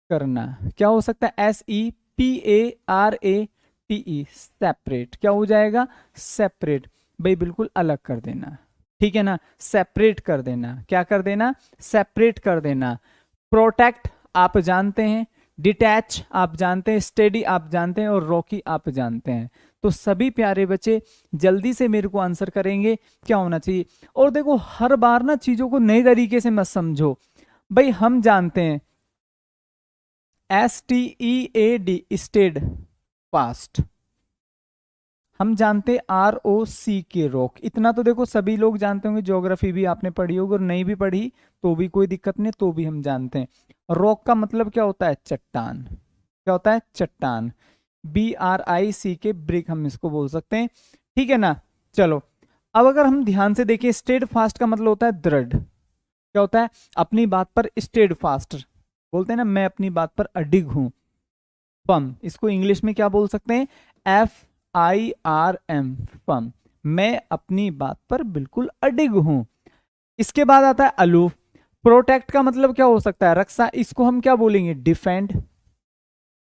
करना। क्या हो सकता है? SEPARATE, separate. क्या हो जाएगा? सेपरेट, भाई बिल्कुल अलग कर देना। ठीक है ना, सेपरेट कर देना। क्या कर देना? सेपरेट कर देना। प्रोटेक्ट आप जानते हैं, डिटैच आप जानते हैं, स्टेडी आप जानते हैं, और रॉकी आप जानते हैं। तो सभी प्यारे बच्चे जल्दी से मेरे को आंसर करेंगे क्या होना चाहिए। और देखो हर बार ना चीजों को नए तरीके से मत समझो, भाई हम जानते हैं STEAD, स्टेड, फास्ट। हम जानते हैं ROCK, रॉक। इतना तो देखो सभी लोग जानते होंगे, ज्योग्राफी भी आपने पढ़ी होगी, और नहीं भी पढ़ी तो भी कोई दिक्कत नहीं, तो भी हम जानते हैं। रॉक का मतलब क्या होता है? चट्टान। क्या होता है? चट्टान। BRICK, ब्रिक हम इसको बोल सकते हैं। ठीक है ना, चलो अब अगर हम ध्यान से देखें, स्टेड फास्ट का मतलब होता है दृढ़। क्या होता है? अपनी बात पर स्टेड फास्ट बोलते हैं ना, मैं अपनी बात पर अडिग हूं। फर्म, इसको इंग्लिश में क्या बोल सकते हैं? FIRM, फर्म, मैं अपनी बात पर बिल्कुल अडिग हूं। इसके बाद आता है अलूफ। प्रोटेक्ट का मतलब क्या हो सकता है? रक्षा। इसको हम क्या बोलेंगे? डिफेंड।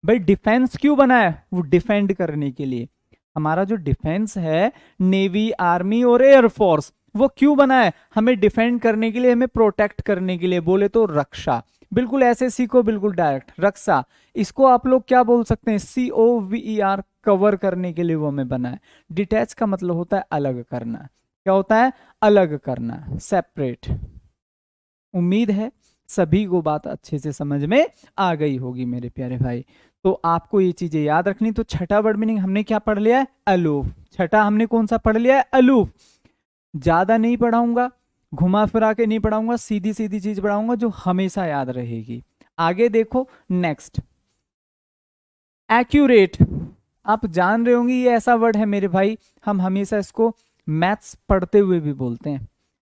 भाई डिफेंस क्यों बना है? वो डिफेंड करने के लिए। हमारा जो डिफेंस है, नेवी, आर्मी और एयरफोर्स, वो क्यों बना है? हमें डिफेंड करने के लिए, हमें प्रोटेक्ट करने के लिए, बोले तो रक्षा। बिल्कुल ऐसे सीखो, बिल्कुल डायरेक्ट, रक्षा। इसको आप लोग क्या बोल सकते हैं? COVER, कवर करने के लिए वो हमें बना है। डिटैच का मतलब होता है अलग करना। क्या होता है? अलग करना, सेपरेट। उम्मीद है सभी को बात अच्छे से समझ में आ गई होगी मेरे प्यारे भाई। तो आपको ये चीजें याद रखनी। तो छठा वर्ड मीनिंग हमने क्या पढ़ लिया है? अलूफ। छठा हमने कौन सा पढ़ लिया है? अलूफ। ज्यादा नहीं पढ़ाऊंगा, घुमा फिरा के नहीं पढ़ाऊंगा, सीधी सीधी चीज पढ़ाऊंगा जो हमेशा याद रहेगी। आगे देखो नेक्स्ट, एक्यूरेट। आप जान रहे होंगे ये ऐसा वर्ड है मेरे भाई, हम हमेशा इसको मैथ्स पढ़ते हुए भी बोलते हैं।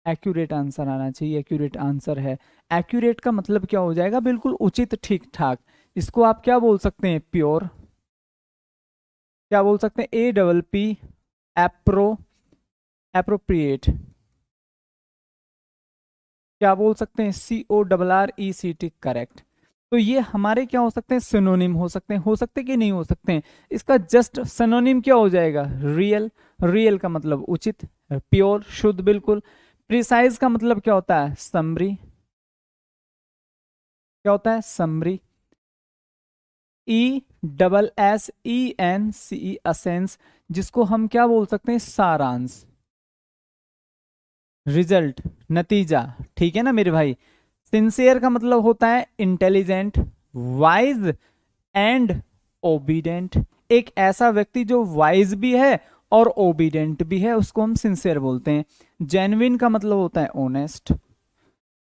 एक्यूरेट आंसर आना चाहिए, एक्यूरेट आंसर है। एक्यूरेट का मतलब क्या हो जाएगा? बिल्कुल उचित, ठीक ठाक। इसको आप क्या बोल सकते हैं? प्योर। क्या बोल सकते हैं? APP, appro, appropriate. क्या बोल सकते हैं? CORRECT, correct. तो ये हमारे क्या हो सकते हैं? सिनोनिम हो सकते हैं। हो सकते कि नहीं हो सकते हैं? इसका जस्ट सिनोनिम क्या हो जाएगा? रियल। रियल का मतलब उचित, प्योर, शुद्ध, बिल्कुल। प्रिसाइज का मतलब क्या होता है? समरी। क्या होता है? समरी। ESSENCE, असेंस, जिसको हम क्या बोल सकते हैं? सारांश, रिजल्ट, नतीजा। ठीक है ना मेरे भाई। सिंसियर का मतलब होता है इंटेलिजेंट, वाइज एंड ओबीडेंट। एक ऐसा व्यक्ति जो वाइज भी है और ओबीडेंट भी है, उसको हम सिंसियर बोलते हैं। जेन्युइन का मतलब होता है ऑनेस्ट।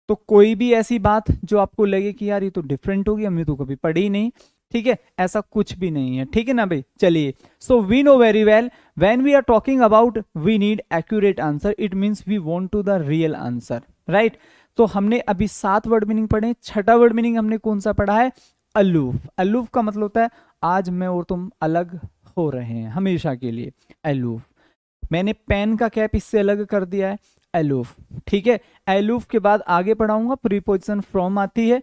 तो कोई भी ऐसी बात जो आपको लगे कि यार ये तो डिफरेंट होगी, हमने तो कभी पढ़ी नहीं, ठीक है, ऐसा कुछ भी नहीं है, ठीक है ना भाई। चलिए, so we know very well when we are talking about we need accurate answer, it means we want to the real answer, right. तो हमने अभी 7 वर्ड मीनिंग पढ़े। छठा वर्ड मीनिंग हमने कौन सा पढ़ा है? अलूफ। अलूफ का मतलब होता है आज मैं और तुम अलग हो रहे हैं हमेशा के लिए, अलूफ। मैंने पेन का कैप इससे अलग कर दिया है, अलूफ, ठीक है। अलूफ के बाद आगे पढ़ाऊंगा प्रीपोजिशन फ्रॉम आती है,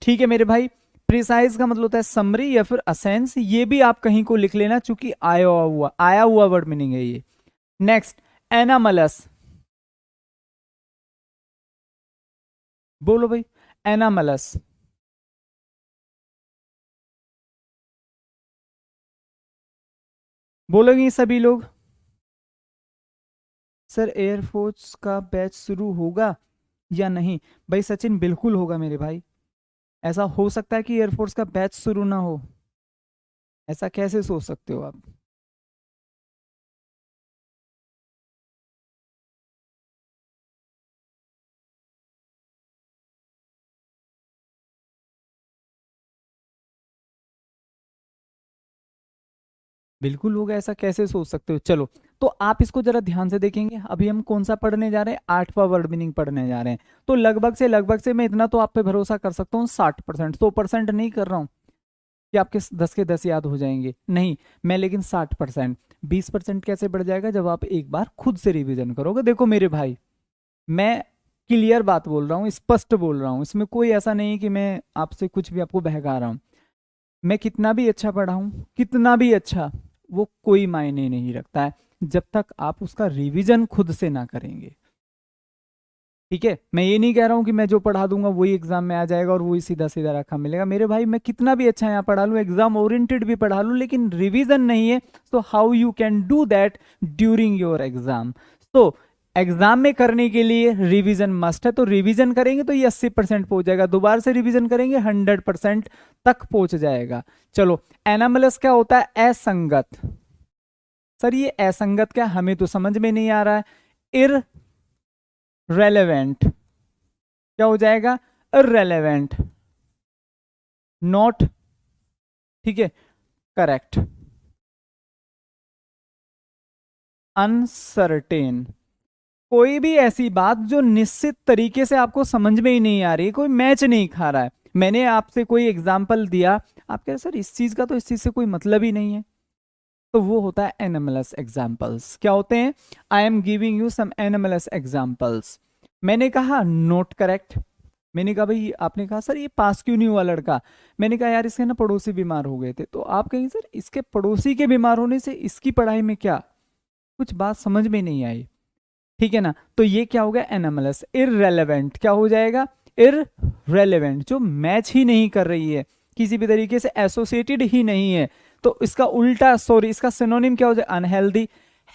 ठीक है मेरे भाई। प्रिसाइज का मतलब होता है समरी या फिर असेंस, ये भी आप कहीं को लिख लेना चूंकि आया हुआ वर्ड मीनिंग है ये। Next, anomalous. बोलो भाई, एनामलस। बोलोगे सभी लोग? सर एयरफोर्स का बैच शुरू होगा या नहीं? भाई सचिन, बिल्कुल होगा मेरे भाई। ऐसा हो सकता है कि एयरफोर्स का बैच शुरू ना हो? ऐसा कैसे सोच सकते हो आप? बिल्कुल होगा, ऐसा कैसे सोच सकते हो? चलो, तो आप इसको जरा ध्यान से देखेंगे। अभी हम कौन सा पढ़ने जा रहे हैं? 8वां वर्ड मीनिंग पढ़ने जा रहे हैं। तो लगभग से मैं इतना तो आप पे भरोसा कर सकता हूँ, 60%। 100% नहीं कर रहा हूँ कि आपके 10 के 10 याद हो जाएंगे, नहीं। मैं लेकिन 60%। 20% कैसे बढ़ जाएगा? जब आप एक बार खुद से रिवीजन करोगे। देखो मेरे भाई, मैं क्लियर बात बोल रहा हूँ, स्पष्ट बोल रहा हूँ, इसमें कोई ऐसा नहीं कि मैं आपसे कुछ भी आपको बहका रहा हूँ। मैं कितना भी अच्छा पढ़ाऊं, कितना भी अच्छा, वो कोई मायने नहीं रखता है जब तक आप उसका रिवीजन खुद से ना करेंगे, ठीक है। मैं ये नहीं कह रहा हूं कि मैं जो पढ़ा दूंगा वही एग्जाम में आ जाएगा और वही सीधा सीधा रखा मिलेगा। मेरे भाई, मैं कितना भी अच्छा यहाँ पढ़ा लूं, एग्जाम ओरिएंटेड भी पढ़ा लूं, लेकिन रिवीजन नहीं है, तो how you can do that during your exam? तो एग्जाम में करने के लिए रिवीजन मस्ट है, तो रिवीजन करेंगे तो ये 80% पहुंच जाएगा, दोबारा से रिवीजन करेंगे 100% तक पहुंच जाएगा। चलो, एनामलस क्या होता है? असंगत। सर ये असंगत क्या, हमें तो समझ में नहीं आ रहा है। इररेलेवेंट क्या हो जाएगा? इररेलेवेंट, नॉट, ठीक है, करेक्ट, अनसर्टेन। कोई भी ऐसी बात जो निश्चित तरीके से आपको समझ में ही नहीं आ रही, कोई मैच नहीं खा रहा है। मैंने आपसे कोई एग्जाम्पल दिया, आप कह रहे सर इस चीज का तो इस चीज से कोई मतलब ही नहीं है, तो वो होता है एनिमलस एग्जाम्पल्स। क्या होते हैं? I am giving you some animals examples. मैंने कहा नोट करेक्ट। मैंने कहा भाई, आपने कहा सर ये पास क्यों नहीं हुआ लड़का? मैंने कहा यार इसके ना पड़ोसी बीमार हो गए थे। तो आप कहेंगे सर इसके पड़ोसी के बीमार होने से इसकी पढ़ाई में क्या, कुछ बात समझ में नहीं आई, ठीक है ना। तो ये क्या हो गया? एनामलस। इररेलेवेंट क्या हो जाएगा? इररेलेवेंट, जो मैच ही नहीं कर रही है, किसी भी तरीके से एसोसिएटेड ही नहीं है। तो इसका उल्टा, सॉरी, इसका सिनोनिम क्या हो जाएगा? अनहेल्दी।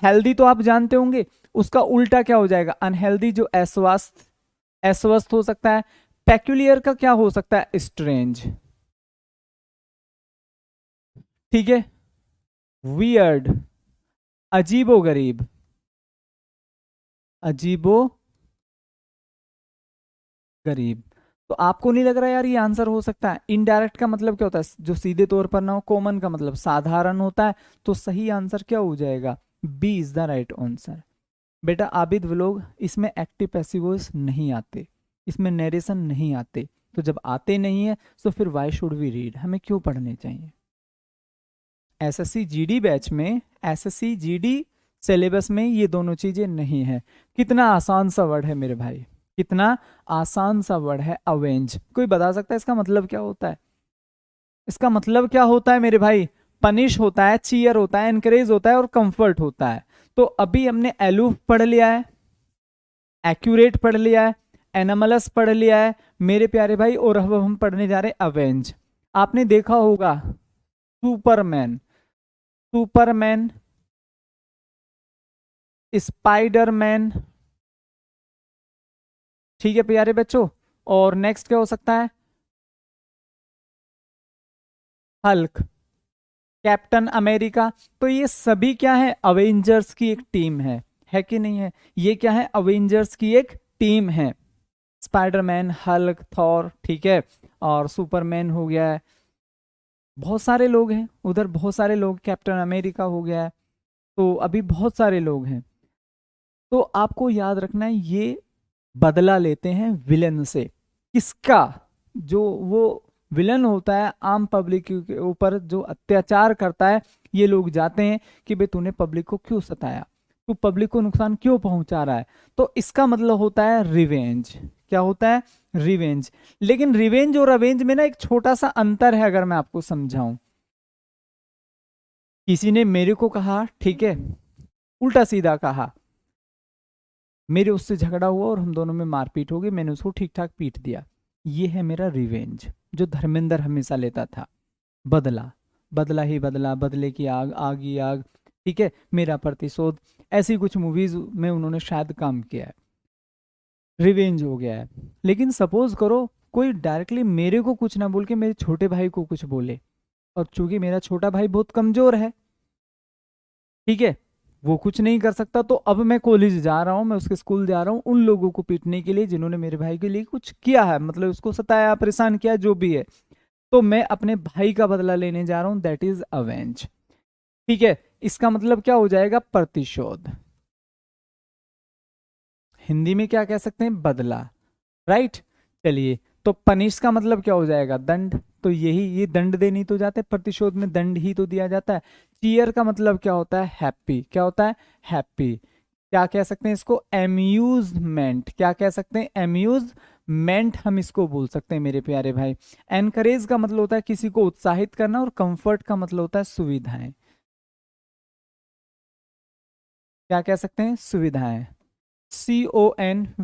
हेल्दी तो आप जानते होंगे, उसका उल्टा क्या हो जाएगा? अनहेल्दी, जो अस्वस्थ, अस्वस्थ हो सकता है। पेक्यूलियर का क्या हो सकता है? स्ट्रेंज, ठीक है। वियर्ड, अजीबो गरीब, अजीबो गरीब। तो आपको नहीं लग रहा यार ये आंसर हो सकता है? इनडायरेक्ट का मतलब क्या होता है? जो सीधे तौर पर ना हो। कॉमन का मतलब साधारण होता है। तो सही आंसर क्या हो जाएगा? B is the right answer. बेटा आबिद व्लोग, इसमें एक्टिव पैसिव वॉइस नहीं आते, इसमें नरेशन नहीं आते। तो जब आते नहीं है तो फिर वाई शुड वी रीड, हमें क्यों पढ़ने चाहिए? एसएससी जीडी बैच में, एसएससी जीडी सिलेबस में ये दोनों चीजें नहीं है। कितना आसान सा वर्ड है मेरे भाई, कितना आसान सा वर्ड है अवेंज। कोई बता सकता है इसका मतलब क्या होता है? इसका मतलब क्या होता है मेरे भाई? पनिश होता है, चीयर होता है, एनकरेज होता है और कंफर्ट होता है। तो अभी हमने एलूफ पढ़ लिया है, एक्यूरेट पढ़ लिया है, एनामलस पढ़ लिया है मेरे प्यारे भाई, और अब हम पढ़ने जा रहे हैं अवेंज। आपने देखा होगा सुपरमैन, सुपरमैन, स्पाइडरमैन, ठीक है प्यारे बच्चों। और नेक्स्ट क्या हो सकता है? हल्क, कैप्टन अमेरिका, तो ये सभी क्या है, अवेंजर्स की एक टीम है कि नहीं है? ये क्या है, अवेंजर्स की एक टीम है। स्पाइडरमैन, हल्क, थॉर, ठीक है, और सुपरमैन हो गया है, बहुत सारे लोग हैं उधर, बहुत सारे लोग, कैप्टन अमेरिका हो गया है, तो अभी बहुत सारे लोग हैं। तो आपको याद रखना है ये बदला लेते हैं विलन से। किसका? जो वो विलन होता है आम पब्लिक के ऊपर जो अत्याचार करता है, ये लोग जाते हैं कि भाई तूने पब्लिक को क्यों सताया, तू पब्लिक को नुकसान क्यों पहुंचा रहा है, तो इसका मतलब होता है रिवेंज। क्या होता है? रिवेंज। लेकिन रिवेंज और अवेंज में ना एक छोटा सा अंतर है, अगर मैं आपको समझाऊं। किसी ने मेरे को कहा, ठीक है, उल्टा सीधा कहा, मेरे उससे झगड़ा हुआ और हम दोनों में मारपीट हो गई, मैंने उसको ठीक ठाक पीट दिया, ये है मेरा रिवेंज, जो धर्मेंद्र हमेशा लेता था। बदला, बदला ही बदला, बदले की आग, आग ही आग, ठीक है, मेरा प्रतिशोध, ऐसी कुछ मूवीज में उन्होंने शायद काम किया है, रिवेंज हो गया है। लेकिन सपोज करो कोई डायरेक्टली मेरे को कुछ ना बोल के मेरे छोटे भाई को कुछ बोले, और चूंकि मेरा छोटा भाई बहुत कमजोर है, ठीक है, वो कुछ नहीं कर सकता, तो अब मैं कॉलेज जा रहा हूँ, मैं उसके स्कूल जा रहा हूँ उन लोगों को पीटने के लिए जिन्होंने मेरे भाई के लिए कुछ किया है, मतलब उसको सताया, परेशान किया, जो भी है, तो मैं अपने भाई का बदला लेने जा रहा हूं, दैट इज अवेंज। ठीक है, इसका मतलब क्या हो जाएगा? प्रतिशोध। हिंदी में क्या कह सकते हैं? बदला, राइट। चलिए, तो पनिश का मतलब क्या हो जाएगा? दंड। तो यही, ये दंड देनी तो जाते हैं, प्रतिशोध में दंड ही तो दिया जाता है। चीयर का मतलब क्या होता है? हैप्पी। क्या होता है? हैप्पी। क्या कह सकते हैं इसको? अम्यूजमेंट। क्या कह सकते हैं? अम्यूजमेंट हम इसको बोल सकते हैं मेरे प्यारे भाई। एनकरेज का मतलब होता है किसी को उत्साहित करना, और कंफर्ट का मतलब होता है सुविधाएं। क्या कह सकते हैं? सुविधाएं। CONVENIENT,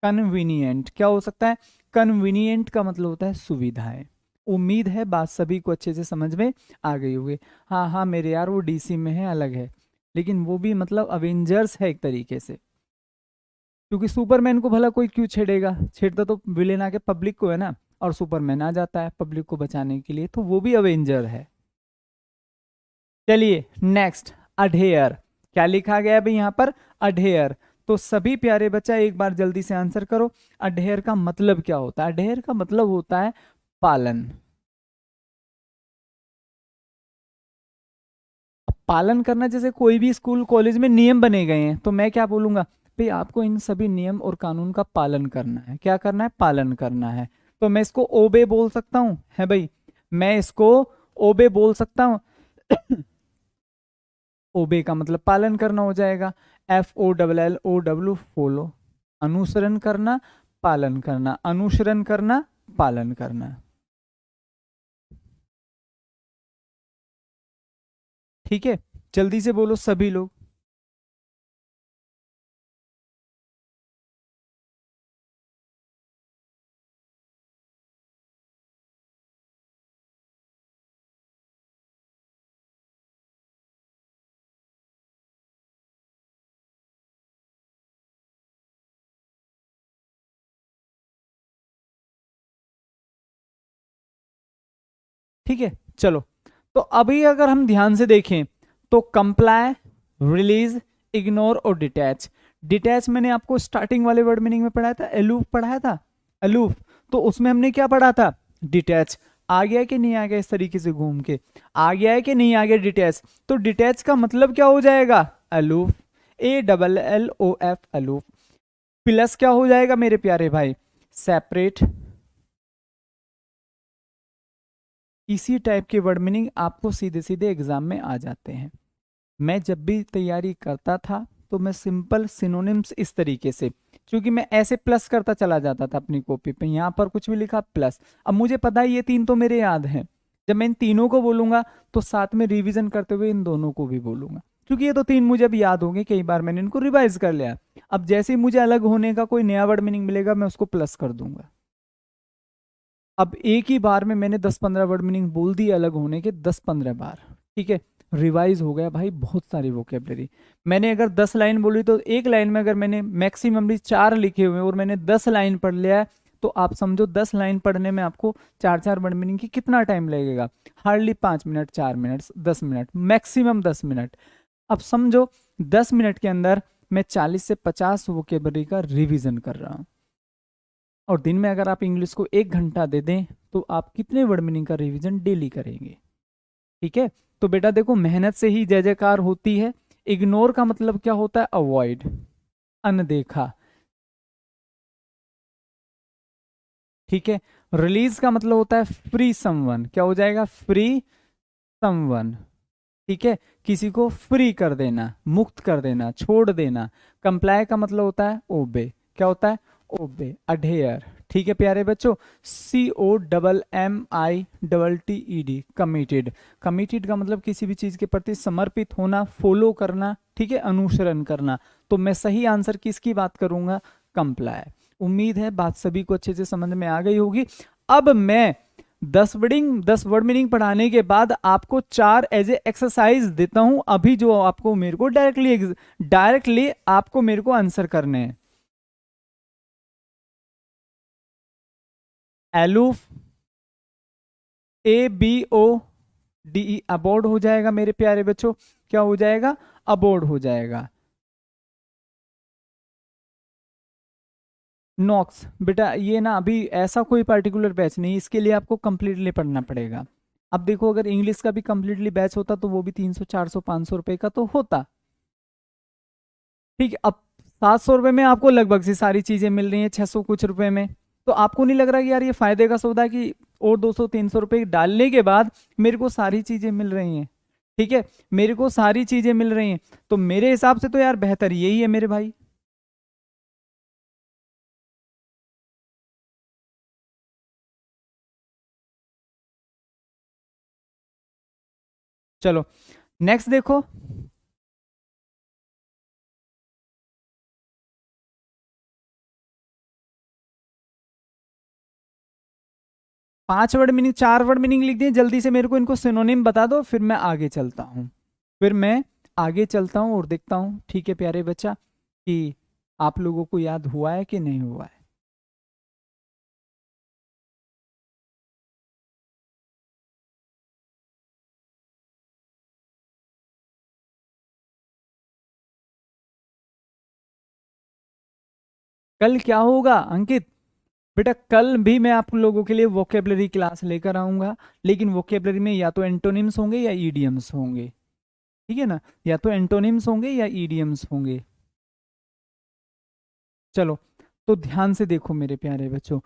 convenient. क्या हो सकता है? कन्वीनियंट का मतलब होता है सुविधाएं। उम्मीद है बात सभी को अच्छे से समझ में आ गई होगी। हाँ हाँ मेरे यार, वो DC में है, अलग है, लेकिन वो भी मतलब अवेंजर्स है एक तरीके से, क्योंकि सुपरमैन को भला कोई क्यों छेड़ेगा, छेड़ता तो विलेन आके पब्लिक को है ना, और सुपरमैन आ जाता है पब्लिक को बचाने के लिए, तो वो भी अवेंजर है। चलिए नेक्स्ट, अडेयर। क्या लिखा गया है भाई यहाँ पर? अडेयर। तो सभी प्यारे बच्चा एक बार जल्दी से आंसर करो, अडेयर का मतलब क्या होता है? अडेयर का मतलब होता है पालन। पालन करना, जैसे कोई भी स्कूल कॉलेज में नियम बने गए हैं, तो मैं क्या बोलूंगा? भाई आपको इन सभी नियम और कानून का पालन करना है। क्या करना है? पालन करना है। तो मैं इसको ओबे बोल सकता हूँ, है भाई, मैं इसको ओबे बोल सकता हूँ। ओबे का मतलब पालन करना हो जाएगा। FOLLOW, फॉलो, अनुसरण करना, पालन करना, अनुसरण करना, पालन करना। ठीक है, जल्दी से बोलो सभी लोग। ठीक है, चलो, तो अभी अगर हम ध्यान से देखें तो कंप्लाई, रिलीज, इग्नोर और डिटैच। डिटैच मैंने आपको स्टार्टिंग वाले वर्ड मीनिंग में पढ़ाया था, अलूफ पढ़ाया था, अलूफ, तो उसमें हमने क्या पढ़ा था? डिटैच। आ गया कि नहीं आ गया? इस तरीके से घूम के आ गया है कि नहीं आ गया डिटैच? तो डिटैच का मतलब क्या हो जाएगा? Aloof, ALLOF, aloof. प्लस क्या हो जाएगा मेरे प्यारे भाई? सेपरेट। इसी टाइप के वर्ड मीनिंग आपको सीधे सीधे एग्जाम में आ जाते हैं। मैं जब भी तैयारी करता था तो मैं सिंपल सिनोनिम्स इस तरीके से, क्योंकि मैं ऐसे प्लस करता चला जाता था अपनी कॉपी पे, यहाँ पर कुछ भी लिखा प्लस, अब मुझे पता है ये तीन तो मेरे याद हैं, जब मैं इन तीनों को बोलूंगा तो साथ में रिवीजन करते हुए इन दोनों को भी बोलूंगा, क्योंकि ये तो तीन मुझे अब याद होंगे, कई बार मैंने इनको रिवाइज कर लिया। अब जैसे ही मुझे अलग होने का कोई नया वर्ड मीनिंग मिलेगा मैं उसको प्लस कर दूंगा। अब एक ही बार में मैंने 10-15 वर्ड मीनिंग बोल दिए अलग होने के, 10-15 बार, ठीक है, रिवाइज हो गया भाई बहुत सारी वोकेबलरी। मैंने अगर 10 लाइन बोली तो एक लाइन में अगर मैंने मैक्सिममली 4 लिखे हुए और मैंने 10 लाइन पढ़ लिया है, तो आप समझो 10 लाइन पढ़ने में आपको 4 वर्ड मीनिंग की कितना टाइम लगेगा, hardly 5 minute, 4 minute, 10 minute, maximum 10 minute. अब समझो 10 मिनट के अंदर मैं 40 से 50 वोकेबलरी का रिवीजन कर रहा हूँ, और दिन में अगर आप इंग्लिश को 1 घंटा दे दें तो आप कितने वर्ड मीनिंग का रिवीजन डेली करेंगे। ठीक है, तो बेटा देखो मेहनत से ही जय जयकार होती है। इग्नोर का मतलब क्या होता है, अवॉइड, अनदेखा। ठीक है, रिलीज का मतलब होता है फ्री समवन, क्या हो जाएगा, फ्री समवन। ठीक है, किसी को फ्री कर देना, मुक्त कर देना, छोड़ देना। कंप्लाई का मतलब होता है ओबे, क्या होता है, ओबे, अडेयर। ठीक है प्यारे बच्चों, COMMITTED, कमिटेड। कमिटेड का मतलब किसी भी चीज के प्रति समर्पित होना, फॉलो करना, ठीक है, अनुसरण करना। तो मैं सही आंसर किसकी बात करूंगा, कंप्लाई। उम्मीद है बात सभी को अच्छे से समझ में आ गई होगी। अब मैं 10 वर्ड मीनिंग पढ़ाने के बाद आपको 4 एज ए एक्सरसाइज देता हूं, अभी जो आपको मेरे को डायरेक्टली आपको मेरे को आंसर करने हैं। एलूफ, ABORD, अबोर्ड हो जाएगा मेरे प्यारे बच्चों, क्या हो जाएगा, अबोर्ड हो जाएगा। नॉक्स, बेटा ये ना अभी ऐसा कोई पर्टिकुलर बैच नहीं, इसके लिए आपको कंप्लीटली पढ़ना पड़ेगा। अब देखो अगर इंग्लिश का भी कंप्लीटली बैच होता तो वो भी 300, 400, 500 रुपए का तो होता। ठीक है, अब 700 रुपए में आपको लगभग से सारी चीजें मिल रही हैं, 600 कुछ रुपए में। तो आपको नहीं लग रहा कि यार ये फायदे का सौदा है कि और 200-300 रुपए डालने के बाद मेरे को सारी चीजें मिल रही हैं। ठीक है, मेरे को सारी चीजें मिल रही हैं, तो मेरे हिसाब से तो यार बेहतर यही है मेरे भाई। चलो नेक्स्ट देखो, 5 वर्ड मीनिंग, 4 वर्ड मीनिंग लिख दिए, जल्दी से मेरे को इनको सिनोनिम बता दो, फिर मैं आगे चलता हूँ। फिर मैं आगे चलता हूँ और देखता हूँ, ठीक है प्यारे बच्चा, कि आप लोगों को याद हुआ है कि नहीं हुआ है। कल क्या होगा अंकित, बेटा कल भी मैं आप लोगों के लिए वोकेबलरी क्लास लेकर आऊंगा, लेकिन वोकेबलरी में या तो एंटोनिम्स होंगे या ईडियम्स होंगे। ठीक है ना, या तो एंटोनिम्स होंगे या ईडियम्स होंगे। चलो तो ध्यान से देखो मेरे प्यारे बच्चों,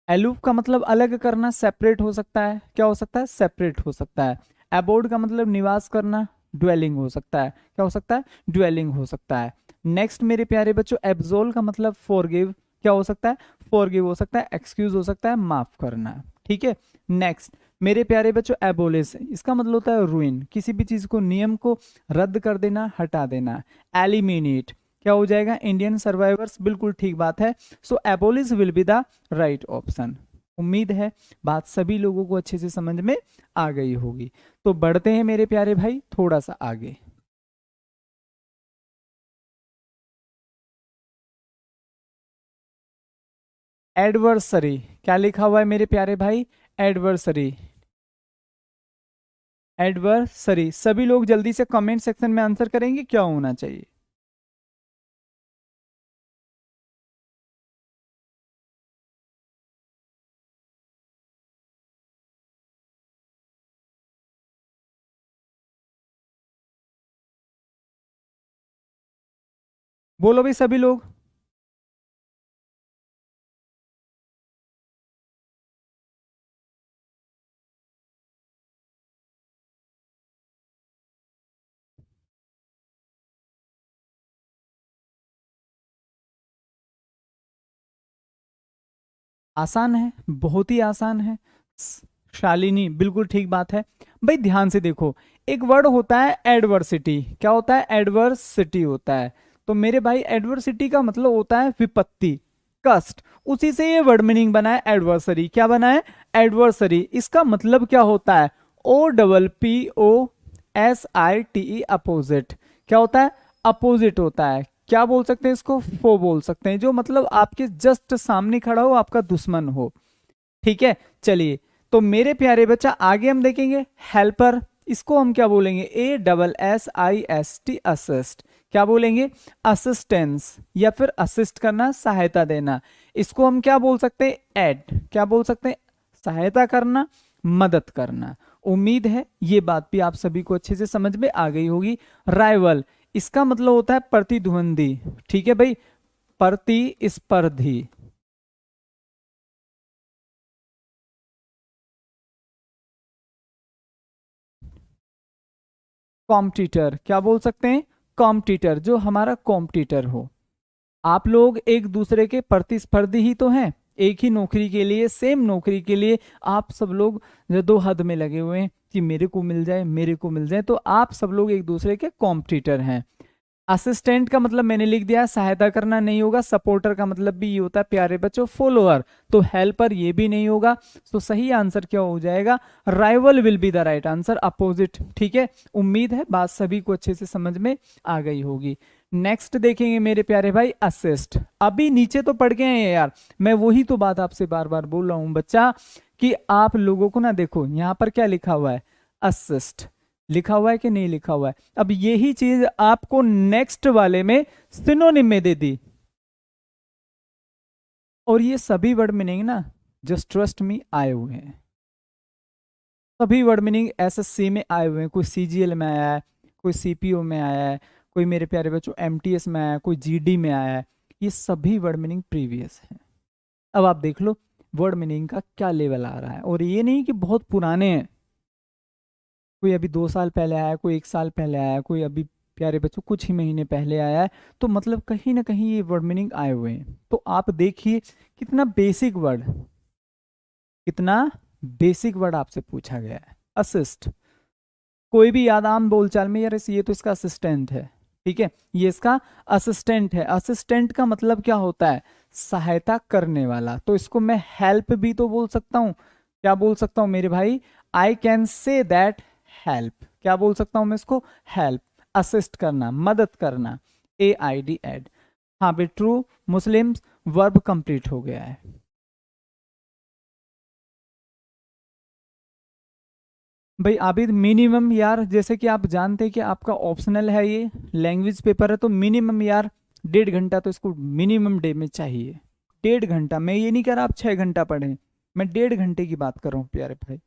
एलूफ का मतलब अलग करना, सेपरेट हो सकता है, क्या हो सकता है, सेपरेट हो सकता है। अबोर्ड का मतलब निवास करना, ड्वेलिंग हो सकता है, क्या हो सकता है, ड्वेलिंग हो सकता है। नेक्स्ट मेरे प्यारे बच्चों, एब्सोल का मतलब फॉरगिव, क्या हो सकता है, फॉरगिव हो सकता है, एक्सक्यूज हो सकता है, माफ करना। ठीक है, नेक्स्ट मेरे प्यारे बच्चों, एबोलिश, इसका मतलब होता है रूइन, किसी भी चीज को, नियम को रद्द कर देना, हटा देना। एलिमिनेट, क्या हो जाएगा, इंडियन सर्वाइवर्स, बिल्कुल ठीक बात है। So abolish will be the right option. उम्मीद है बात सभी लोगों को अच्छे से समझ में आ गई होगी। तो बढ़ते हैं मेरे प्यारे भाई थोड़ा सा आगे। एडवर्सरी, क्या लिखा हुआ है मेरे प्यारे भाई, एडवर्सरी। एडवर्सरी, सभी लोग जल्दी से कमेंट सेक्शन में आंसर करेंगे क्या होना चाहिए। बोलो भी सभी लोग। आसान है, बहुत ही आसान है। शालिनी, बिल्कुल ठीक बात है। भाई ध्यान से देखो, एक वर्ड होता है एडवर्सिटी, क्या होता है, एडवर्सिटी होता है। तो मेरे भाई एडवर्सिटी का मतलब होता है विपत्ति, कष्ट, उसी से ये वर्ड मीनिंग बना है एडवर्सरी। क्या बना है, एडवर्सरी। इसका मतलब क्या होता है, OPPOSITE, अपोजिट। क्या होता है, अपोजिट होता है। क्या बोल सकते हैं इसको, फो बोल सकते हैं, जो मतलब आपके जस्ट सामने खड़ा हो, आपका दुश्मन हो। ठीक है, चलिए तो मेरे प्यारे बच्चा आगे हम देखेंगे हेल्पर। इसको हम क्या बोलेंगे, ASSIST, असिस्ट। क्या बोलेंगे, असिस्टेंस, या फिर असिस्ट करना, सहायता देना। इसको हम क्या बोल सकते हैं, एड। क्या बोल सकते हैं, सहायता करना, मदद करना। उम्मीद है ये बात भी आप सभी को अच्छे से समझ में आ गई होगी। राइवल, इसका मतलब होता है प्रतिद्वंदी। ठीक है भाई, प्रतिस्पर्धी। कॉम्पिटिटर, क्या बोल सकते हैं, कॉम्पिटिटर, जो हमारा कॉम्पिटिटर हो। आप लोग एक दूसरे के प्रतिस्पर्धी ही तो हैं, एक ही नौकरी के लिए, सेम नौकरी के लिए आप सब लोग जद्दोजहद में लगे हुए हैं कि मेरे को मिल जाए, मेरे को मिल जाए। तो आप सब लोग एक दूसरे के कॉम्पिटिटर हैं। असिस्टेंट का मतलब मैंने लिख दिया, सहायता करना नहीं होगा। सपोर्टर का मतलब भी ये होता है प्यारे बच्चों, फॉलोअर। तो हेल्पर ये भी नहीं होगा। तो सही आंसर क्या हो जाएगा, rival will be the right answer, opposite. ठीक है, उम्मीद है बात सभी को अच्छे से समझ में आ गई होगी। नेक्स्ट देखेंगे मेरे प्यारे भाई, असिस्ट। अभी नीचे तो पढ़ गए हैं यार, मैं वही तो बात आपसे बार बार बोल रहा हूं बच्चा, कि आप लोगों को ना, देखो यहां पर क्या लिखा हुआ है, असिस्ट लिखा हुआ है कि नहीं लिखा हुआ है। अब यही चीज आपको नेक्स्ट वाले में सिनोनिम में दे दी, और ये सभी वर्ड मीनिंग ना, जस्ट ट्रस्ट मी, आए हुए हैं। सभी वर्ड मीनिंग एसएससी में आए हुए हैं। कोई सीजीएल में आया है, कोई सीपीओ में आया है, कोई मेरे प्यारे बच्चों एमटीएस में आया है, कोई जीडी में आया है। ये सभी वर्ड मीनिंग प्रीवियस है। अब आप देख लो वर्ड मीनिंग का क्या लेवल आ रहा है, और ये नहीं कि बहुत पुराने हैं, कोई अभी 2 साल पहले आया, कोई 1 साल पहले आया, कोई अभी प्यारे बच्चों कुछ ही महीने पहले आया है। तो मतलब कहीं ना कहीं ये वर्ड मीनिंग आए हुए हैं। तो आप देखिए कितना बेसिक वर्ड, कितना बेसिक वर्ड आपसे पूछा गया है, असिस्ट। कोई भी याद आम बोलचाल में, यार ये तो इसका असिस्टेंट है। ठीक है, ये इसका असिस्टेंट है। असिस्टेंट का मतलब क्या होता है, सहायता करने वाला। तो इसको मैं हेल्प भी तो बोल सकता हूं। क्या बोल सकता हूं मेरे भाई, I can say that help. क्या बोल सकता हूं मैं इसको, हेल्प, असिस्ट करना, मदद करना, AID, एड। हाँ भाई, ट्रू मुस्लिम्स, वर्ब कंप्लीट हो गया है। भाई आबिद, मिनिमम यार, जैसे कि आप जानते हैं कि आपका ऑप्शनल है, ये लैंग्वेज पेपर है, तो मिनिमम यार 1.5 घंटा तो इसको मिनिमम डे में चाहिए। 1.5 घंटा, मैं ये नहीं कह रहा आप 6 घंटा पढ़ें, मैं 1.5 घंटे की बात कर रहा हूँ प्यारे भाई।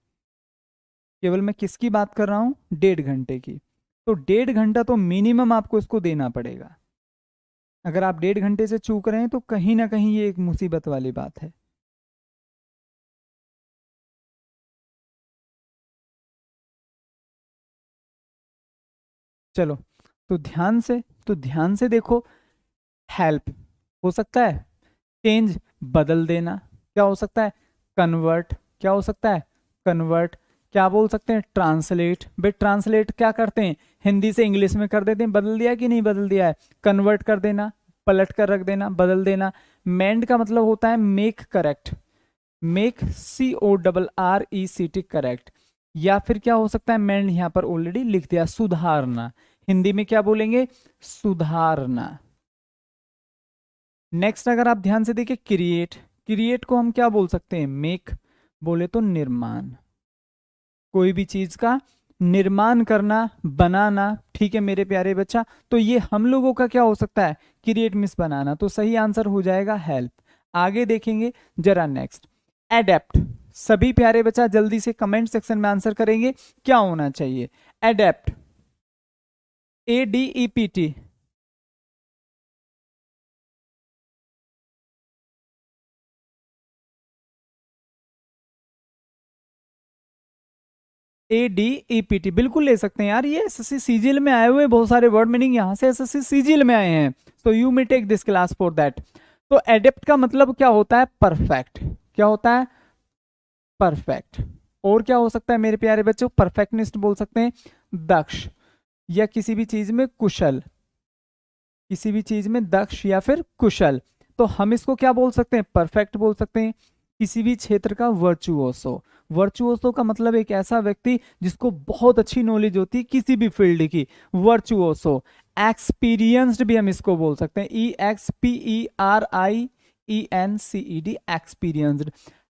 केवल मैं किसकी बात कर रहा हूँ, 1.5 घंटे की। तो 1.5 घंटा तो मिनिमम आपको इसको देना पड़ेगा। अगर आप 1.5 घंटे से चूक रहे हैं तो कहीं ना कहीं ये एक मुसीबत वाली बात है। चलो, तो ध्यान से, देखो, हेल्प हो सकता है, चेंज बदल देना, क्या हो सकता है, कन्वर्ट, क्या हो सकता है, कन्वर्ट, क्या बोल सकते हैं, ट्रांसलेट। भाई ट्रांसलेट क्या करते हैं, हिंदी से इंग्लिश में कर देते हैं, बदल दिया कि नहीं बदल दिया है, कन्वर्ट कर देना, पलट कर रख देना, बदल देना। मेंड का मतलब होता है make correct, make CORRECT correct. या फिर क्या हो सकता है, मेंड यहां पर ऑलरेडी लिख दिया, सुधारना। हिंदी में क्या बोलेंगे, सुधारना। नेक्स्ट अगर आप ध्यान से देखिए, क्रिएट, क्रिएट को हम क्या बोल सकते हैं, मेक, बोले तो निर्माण, कोई भी चीज का निर्माण करना, बनाना। ठीक है मेरे प्यारे बच्चा, तो ये हम लोगों का क्या हो सकता है, क्रिएट मिस बनाना। तो सही आंसर हो जाएगा हेल्प। आगे देखेंगे जरा नेक्स्ट, एडेप्ट। सभी प्यारे बच्चा जल्दी से कमेंट सेक्शन में आंसर करेंगे क्या होना चाहिए, एडेप्ट, ADEPT। ADEPT बिल्कुल ले सकते हैं यार, ये एसएससी सीजीएल में आए हुए हैं, बहुत सारे वर्ड मीनिंग यहाँ से एसएससी सीजीएल में आए हैं। तो you may take this class for that. तो एडेप्ट का मतलब क्या होता है, परफेक्ट। क्या होता है, परफेक्ट। और क्या हो सकता है मेरे प्यारे बच्चों, परफेक्टनिस्ट बोल सकते हैं, दक्ष, या किसी भी चीज में कुशल, किसी भी चीज में दक्ष या फिर कुशल। तो हम इसको क्या बोल सकते हैं, परफेक्ट बोल सकते हैं। किसी भी क्षेत्र का वर्चुओसो। वर्चुओसो का मतलब एक ऐसा व्यक्ति जिसको बहुत अच्छी नॉलेज होती है किसी भी फील्ड की, वर्चुओसो। एक्सपीरियंस्ड भी हम इसको बोल सकते हैं, EXPERIENCED, एक्सपीरियंस्ड।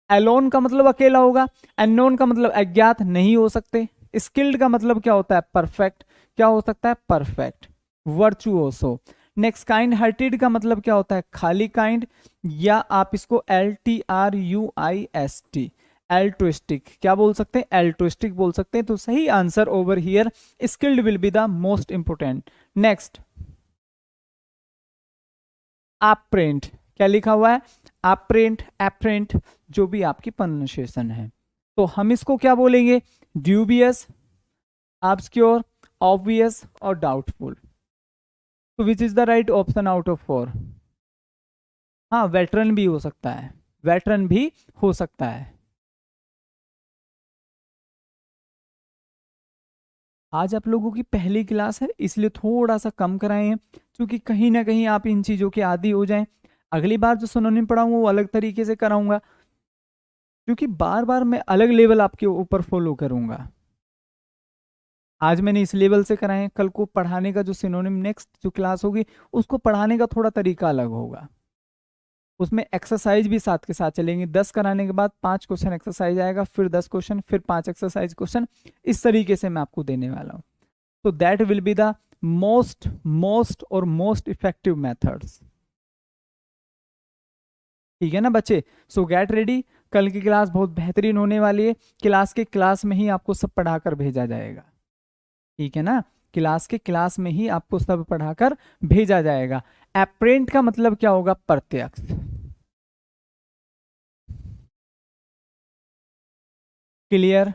एलोन का मतलब अकेला होगा, अननोन का मतलब अज्ञात, नहीं हो सकते। स्किल्ड का मतलब क्या होता है? परफेक्ट। क्या हो सकता है? परफेक्ट। वर्चुओसो। नेक्स्ट, काइंड हार्टेड का मतलब क्या होता है? खाली काइंड, या आप इसको LTRUIST, एल्ट्रुइस्टिक क्या बोल सकते हैं? एल्ट्रुइस्टिक बोल सकते हैं। तो सही answer over here skilled will be the most important. Next, अप्रेंट, क्या लिखा हुआ है? अप्रेंट, एप्रेंट, जो भी आपकी प्रोनाउंसिएशन है। तो हम इसको क्या बोलेंगे? ड्यूबियस, ऑब्सक्योर, ऑब्वियस और डाउटफुल। तो which is the right option out of 4? हाँ, वेटरन भी हो सकता है, वेटरन भी हो सकता है। आज आप लोगों की पहली क्लास है इसलिए थोड़ा सा कम कराए हैं, क्योंकि कहीं ना कहीं आप इन चीज़ों के आदी हो जाएं। अगली बार जो सिनोनिम पढ़ाऊंगा वो अलग तरीके से कराऊंगा, क्योंकि बार बार मैं अलग लेवल आपके ऊपर फॉलो करूंगा। आज मैंने इस लेवल से कराए हैं, कल को पढ़ाने का जो सिनोनिम नेक्स्ट जो क्लास होगी उसको पढ़ाने का थोड़ा तरीका अलग होगा। उसमें एक्सरसाइज भी साथ के साथ चलेंगे। 10 कराने के बाद 5 क्वेश्चन एक्सरसाइज आएगा, फिर 10 क्वेश्चन, फिर 5 एक्सरसाइज क्वेश्चन, इस तरीके से मैं आपको देने वाला हूँ। तो that will be the most most और मोस्ट इफेक्टिव मेथड्स। ठीक है ना बच्चे? सो गेट रेडी, कल की क्लास बहुत बेहतरीन होने वाली है। क्लास के क्लास में ही आपको सब पढ़ाकर भेजा जाएगा। ठीक है ना? क्लास के क्लास में ही आपको सब पढ़ाकर भेजा जाएगा। एप्रेंट का मतलब क्या होगा? प्रत्यक्ष। क्लियर,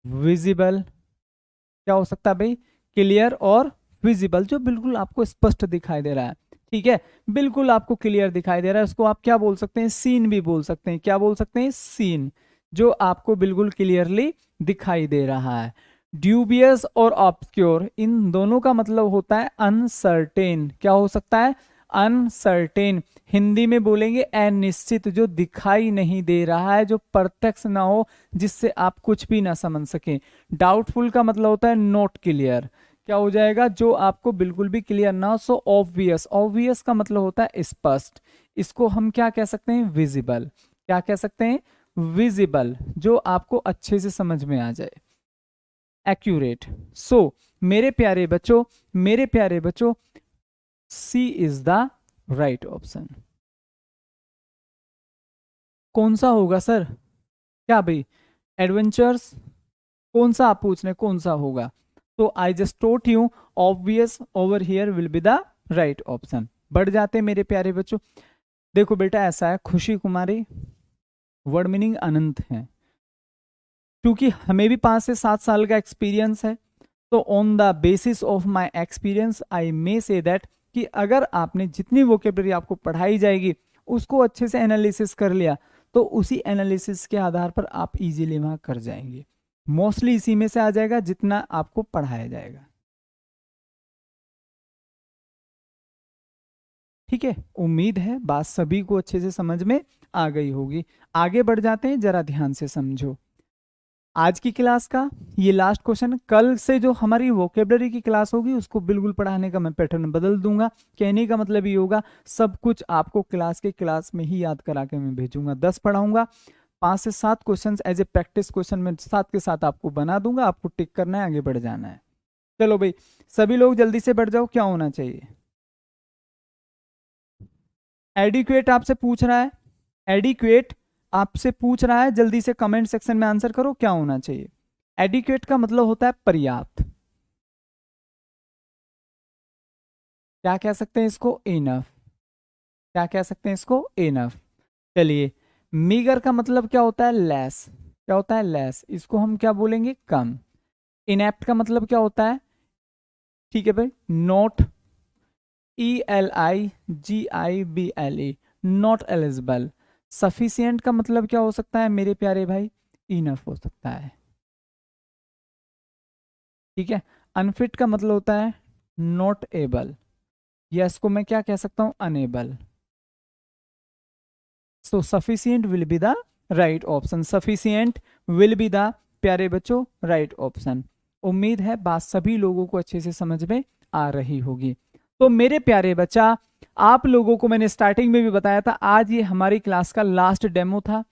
विजिबल, क्या हो सकता है भाई? क्लियर और विजिबल, जो बिल्कुल आपको स्पष्ट दिखाई दे रहा है। ठीक है, बिल्कुल आपको क्लियर दिखाई दे रहा है, उसको आप क्या बोल सकते हैं? सीन भी बोल सकते हैं। क्या बोल सकते हैं? सीन, जो आपको बिल्कुल क्लियरली दिखाई दे रहा है। ड्यूबियस और ऑब्सक्योर, इन दोनों का मतलब होता है अनसर्टेन। क्या हो सकता है? अनसर्टेन। हिंदी में बोलेंगे अनिश्चित, जो दिखाई नहीं दे रहा है, जो प्रत्यक्ष ना हो, जिससे आप कुछ भी ना समझ सकें। डाउटफुल का मतलब होता है नॉट क्लियर। क्या हो जाएगा? जो आपको बिल्कुल भी क्लियर ना हो। सो ऑब्वियस, ऑब्वियस का मतलब होता है स्पष्ट। इसको हम क्या कह सकते हैं? विजिबल। क्या कह सकते हैं? विजिबल, जो आपको अच्छे से समझ में आ जाए। एक्यूरेट। सो मेरे प्यारे बच्चों, मेरे प्यारे बच्चों, सी इज द राइट ऑप्शन। कौन सा होगा सर? क्या भाई? एडवेंचर्स? कौन सा आप पूछ रहे हैं, कौन सा होगा? तो I just taught you, obvious over here will be the right option. बढ़ जाते हैं मेरे प्यारे बच्चों। देखो बेटा, ऐसा है, खुशी कुमारी वर्ड मीनिंग अनंत है। क्योंकि हमें भी 5 से 7 साल का एक्सपीरियंस है, तो on the basis of my experience I may say that कि अगर आपने जितनी वोकेबलरी आपको पढ़ाई जाएगी उसको अच्छे से एनालिसिस कर लिया, तो उसी एनालिसिस के आधार पर आप इजीली वहां कर जाएंगे। मोस्टली इसी में से आ जाएगा जितना आपको पढ़ाया जाएगा। ठीक है, उम्मीद है बात सभी को अच्छे से समझ में आ गई होगी। आगे बढ़ जाते हैं, जरा ध्यान से समझो। आज की क्लास का ये लास्ट क्वेश्चन, कल से जो हमारी वोकेबलरी की क्लास होगी उसको बिल्कुल पढ़ाने का मैं पैटर्न बदल दूंगा। कहने का मतलब ये होगा, सब कुछ आपको क्लास के क्लास में ही याद करा के मैं भेजूंगा। 10 पढ़ाऊंगा, 5 से 7 question as a practice question में साथ के साथ आपको बना दूंगा। आपको टिक करना है, आगे बढ़ जाना है। चलो भाई, सभी लोग जल्दी से बढ़ जाओ। क्या होना चाहिए? एडिक्वेट आपसे पूछ रहा है, एडिक्वेट आपसे पूछ रहा है, जल्दी से कमेंट सेक्शन में आंसर करो, क्या होना चाहिए? एडिक्वेट का मतलब होता है पर्याप्त। क्या कह सकते हैं इसको? इनफ। क्या कह सकते हैं इसको? इनफ। चलिए, मीगर का मतलब क्या होता है? लेस। क्या होता है? लेस। इसको हम क्या बोलेंगे? कम। इनएप्ट का मतलब क्या होता है? ठीक है भाई, not, ELIGIBLE, not eligible. Sufficient का मतलब क्या हो सकता है मेरे प्यारे भाई? इनफ हो सकता है। ठीक है, अनफिट का मतलब होता है नॉट एबल, या इसको मैं क्या कह सकता हूं? Enable. So sufficient will be the right option, sufficient will be the प्यारे बच्चों राइट ऑप्शन। उम्मीद है बात सभी लोगों को अच्छे से समझ में आ रही होगी। तो मेरे प्यारे बच्चा, आप लोगों को मैंने स्टार्टिंग में भी बताया था, आज ये हमारी क्लास का लास्ट डेमो था।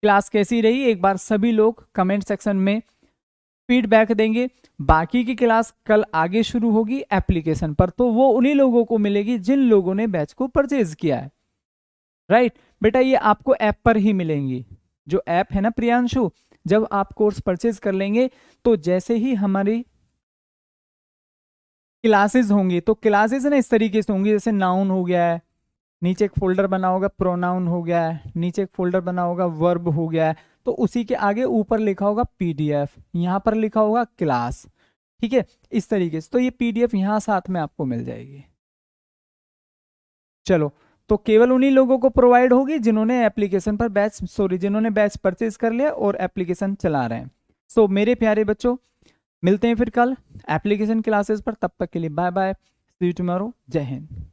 क्लास कैसी रही एक बार सभी लोग कमेंट सेक्शन में फीडबैक देंगे। बाकी की क्लास कल आगे शुरू होगी एप्लीकेशन पर, तो वो उन्हीं लोगों को मिलेगी जिन लोगों ने बैच को परचेज किया है। राइट बेटा, ये आपको ऐप पर ही मिलेंगी। जो ऐप है ना प्रियांशु, जब आप कोर्स परचेज कर लेंगे तो जैसे ही हमारी क्लासेस होंगी, तो क्लासेस ना इस तरीके से होंगी, जैसे नाउन हो गया है, नीचे एक फोल्डर बना होगा प्रोनाउन हो गया है, नीचे एक फोल्डर बना होगा वर्ब हो गया है, तो उसी के आगे ऊपर लिखा होगा पीडीएफ, यहां पर लिखा होगा क्लास। ठीक है, इस तरीके से तो ये पीडीएफ यहां साथ में आपको मिल जाएगी। चलो, तो केवल उन्हीं लोगों को प्रोवाइड होगी जिन्होंने एप्लीकेशन पर जिन्होंने बैच परचेज कर लिया और एप्लीकेशन चला रहे हैं। सो मेरे प्यारे बच्चों, मिलते हैं फिर कल एप्लीकेशन क्लासेस पर, तब तक के लिए bye bye, see you tomorrow, जय हिंद।